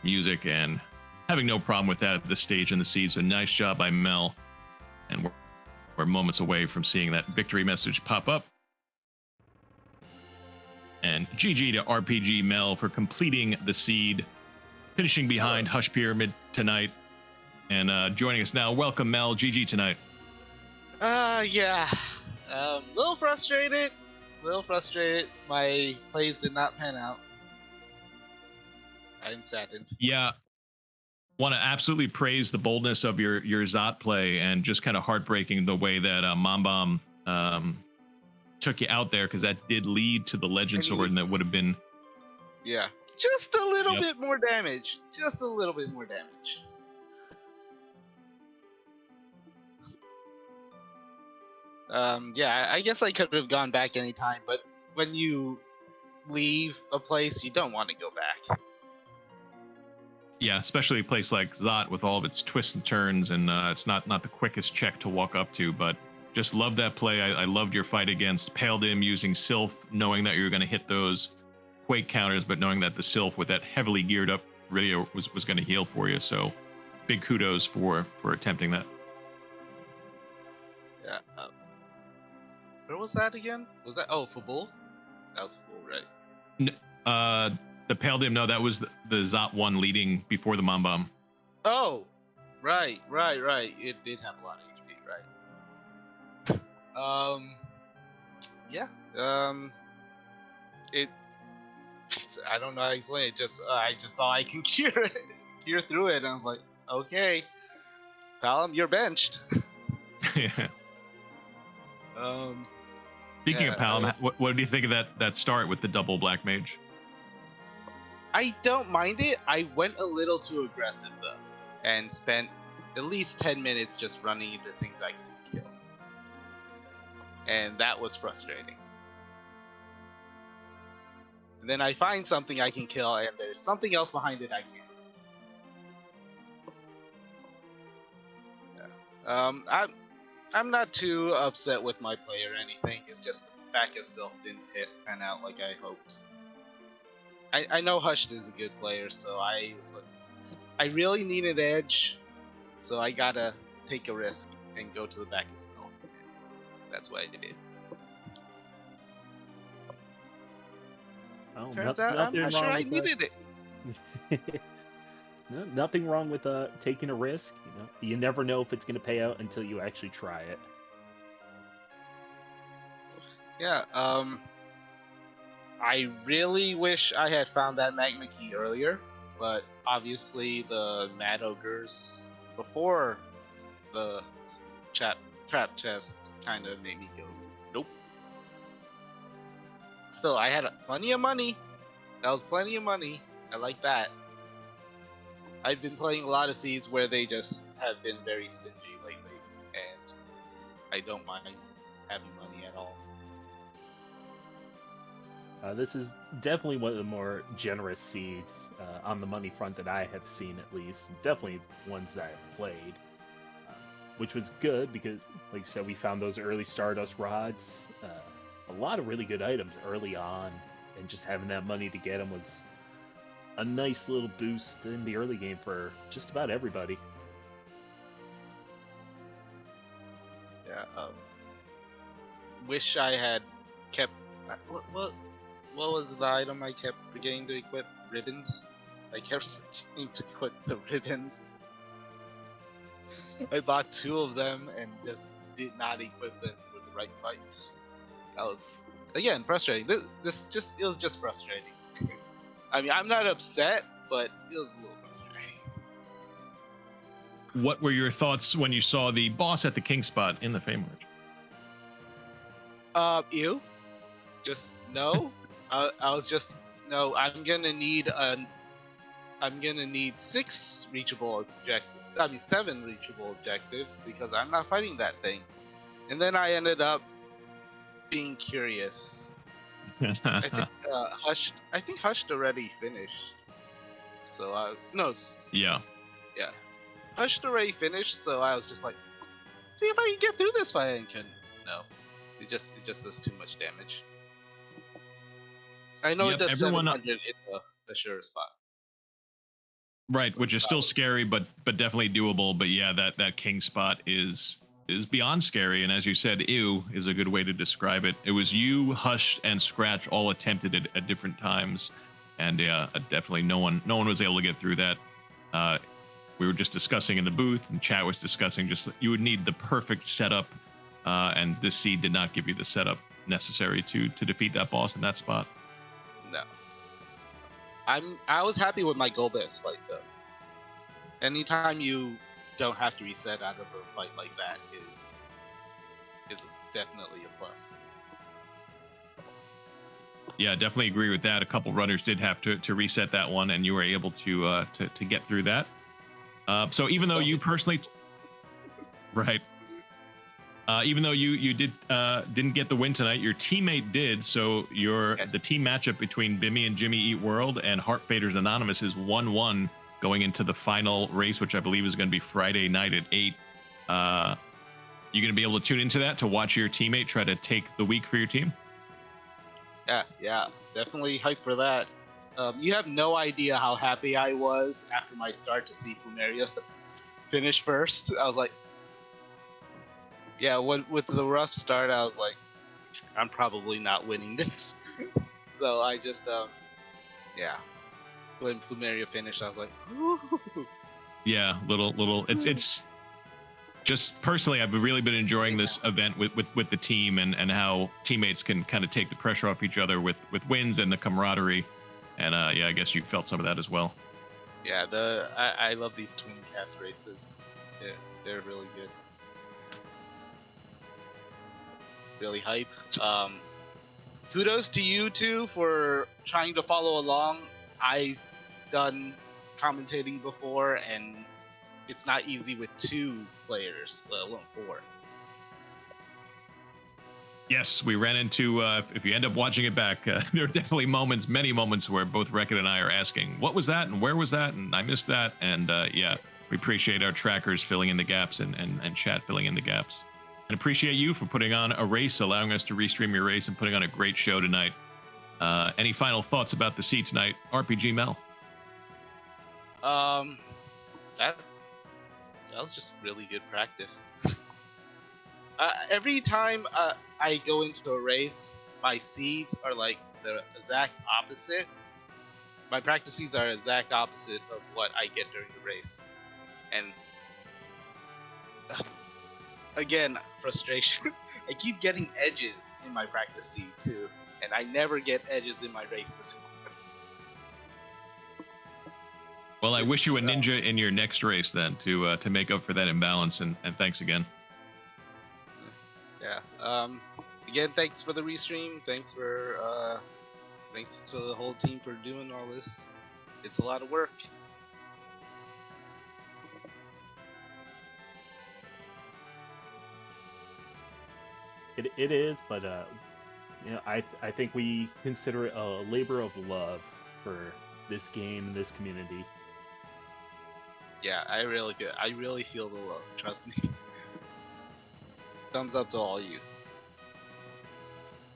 music, and having no problem with that at this stage in the seed. So nice job by Mel, and we're moments away from seeing that victory message pop up. And GG to RPG Mel for completing the seed, finishing behind Hush Pyramid tonight. And joining us now, welcome Mel. GG tonight. Yeah. Little frustrated. My plays did not pan out. I'm saddened. Yeah. Want to absolutely praise the boldness of your Zot play, and just kind of heartbreaking the way that Mambam took you out there, because that did lead to the Legend Sword, and that would have been... Yeah. Just a little bit more damage. Yeah, I guess I could have gone back anytime, but when you leave a place, you don't want to go back. Yeah, especially a place like Zot with all of its twists and turns, and it's not the quickest check to walk up to, but just love that play. I loved your fight against Paildim using Sylph, knowing that you were going to hit those Quake counters, but knowing that the Sylph with that heavily geared up radio was going to heal for you. So big kudos for attempting that. Yeah. Where was that again? Was that Fabul? That was Fabul, right? The Paildim, no, that was the Zot one leading before the Mom Bomb. Oh, right. It did have a lot of HP, right? Yeah. It. I don't know how to explain it. I just saw I can cure through it, and I was like, okay, Palam, you're benched. Yeah. Speaking of Palam, what do you think of that start with the double Black Mage? I don't mind it. I went a little too aggressive though, and spent at least 10 minutes just running into things I couldn't kill, and that was frustrating. And then I find something I can kill, and there's something else behind it I can't. Yeah. I'm not too upset with my play or anything. It's just the back of Sylph didn't pan out like I hoped. I know Hushed is a good player, so I really need an edge, so I gotta take a risk and go to the back of Sylph. That's what I did. Oh, Turns out I'm not sure I needed it. No, nothing wrong with taking a risk. You know, you never know if it's going to pay out until you actually try it. Yeah. I really wish I had found that magma key earlier, but obviously the Mad Ogres before the trap chest kind of made me go, nope. Still, I had plenty of money. That was plenty of money. I like that. I've been playing a lot of seeds where they just have been very stingy lately, and I don't mind having money at all. This is definitely one of the more generous seeds on the money front that I have seen, at least. Definitely ones that I've played, which was good because, like you said, we found those early Stardust rods. A lot of really good items early on, and just having that money to get them was a nice little boost in the early game for just about everybody. Yeah. Wish I had kept. What was the item I kept forgetting to equip? Ribbons. I kept forgetting to equip the ribbons. I bought 2 of them and just did not equip them with the right fights. That was, again, frustrating. It was just frustrating. I mean, I'm not upset, but it was a little frustrating. What were your thoughts when you saw the boss at the King spot in the Fame Merge? Ew. Just no. I was just no. I'm gonna need 6 reachable objectives. I mean 7 reachable objectives because I'm not fighting that thing. And then I ended up being curious. I think Hushed already finished. So Yeah. Hushed already finished. So I was just like, see if I can get through this fight. And couldn't. No, it just does too much damage. I know it does 700 in the sure spot. Right, which is still scary, but definitely doable. But yeah, that King spot is beyond scary, and as you said, ew is a good way to describe it. It was you, Hush, and Scratch all attempted it at different times, and yeah, definitely no one was able to get through that. We were just discussing in the booth, and chat was discussing just that you would need the perfect setup, and this seed did not give you the setup necessary to defeat that boss in that spot. No. I was happy with my Golbez fight though. Anytime you don't have to reset out of a fight like that is definitely a plus. Yeah, definitely agree with that. A couple runners did have to reset that one, and you were able to get through that. So even though you personally, right? Even though you didn't get the win tonight, your teammate did. So the team matchup between Bimmy and Jimmy Eat World and Heart Faders Anonymous is 1-1 going into the final race, which I believe is going to be Friday night at 8. You going to be able to tune into that to watch your teammate try to take the week for your team? Yeah, definitely hyped for that. You have no idea how happy I was after my start to see Plumeria finish first. I was like, yeah, with the rough start, I was like, I'm probably not winning this. So I just, yeah, when Plumeria finished, I was like, woo. Yeah, little. It's just personally, I've really been enjoying this event with the team and how teammates can kind of take the pressure off each other with wins and the camaraderie. And yeah, I guess you felt some of that as well. Yeah, I love these twin cast races. Yeah, they're really good. Really hype. Kudos to you two for trying to follow along. I've done commentating before, and it's not easy with 2 players, let alone 4. Yes, we ran into, if you end up watching it back, there are definitely many moments where both Wreck-It and I are asking, what was that and where was that? And I missed that. And yeah, we appreciate our trackers filling in the gaps and chat filling in the gaps. And appreciate you for putting on a race, allowing us to restream your race and putting on a great show tonight. Any final thoughts about the sea tonight, RPG Mel? That was just really good practice. Every time I go into a race, my seeds are like the exact opposite. My practice seeds are exact opposite of what I get during the race. And again, frustration. I keep getting edges in my practice seed too, and I never get edges in my races. Well, I wish you a ninja in your next race then to make up for that imbalance, and thanks again. Yeah. Again, thanks for the restream. Thanks to the whole team for doing all this. It's a lot of work. It is, but you know, I think we consider it a labor of love for this game and this community. Yeah, I really feel the love. Trust me. Thumbs up to all you.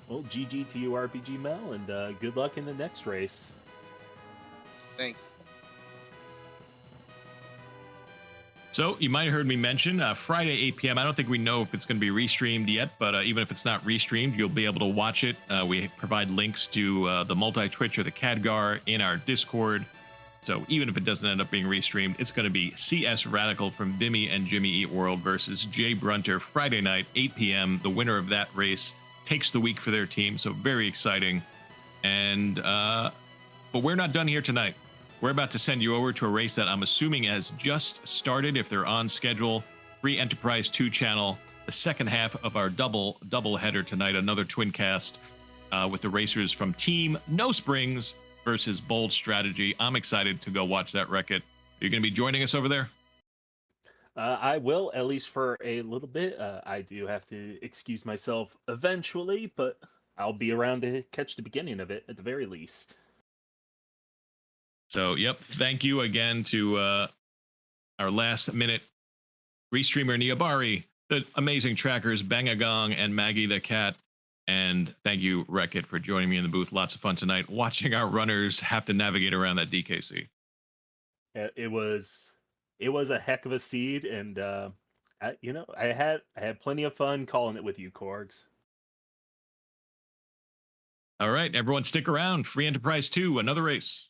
Well, GG to you, RPG Mel, and good luck in the next race. Thanks. So you might have heard me mention Friday 8 p.m. I don't think we know if it's going to be restreamed yet, but even if it's not restreamed, you'll be able to watch it. We provide links to the multi-Twitch or the Khadgar in our Discord. So even if it doesn't end up being restreamed, it's going to be CS Radical from Bimmy and Jimmy Eat World versus Jay Brunter Friday night, 8 p.m. The winner of that race takes the week for their team. So very exciting. And but we're not done here tonight. We're about to send you over to a race that I'm assuming has just started if they're on schedule. Free Enterprise 2 channel, the second half of our double header tonight, another twin cast with the racers from Team No Springs versus Bold Strategy. I'm excited to go watch that Wreck-It. You're going to be joining us over there? I will, at least for a little bit. I do have to excuse myself eventually, but I'll be around to catch the beginning of it at the very least. So, yep, thank you again to our last minute restreamer Niabari, the amazing trackers Bangagong and Maggie the Cat. And thank you, Wreck-It, for joining me in the booth. Lots of fun tonight watching our runners have to navigate around that DKC. It was a heck of a seed, and I had plenty of fun calling it with you, Korgs. All right, everyone, stick around. Free Enterprise 2, another race.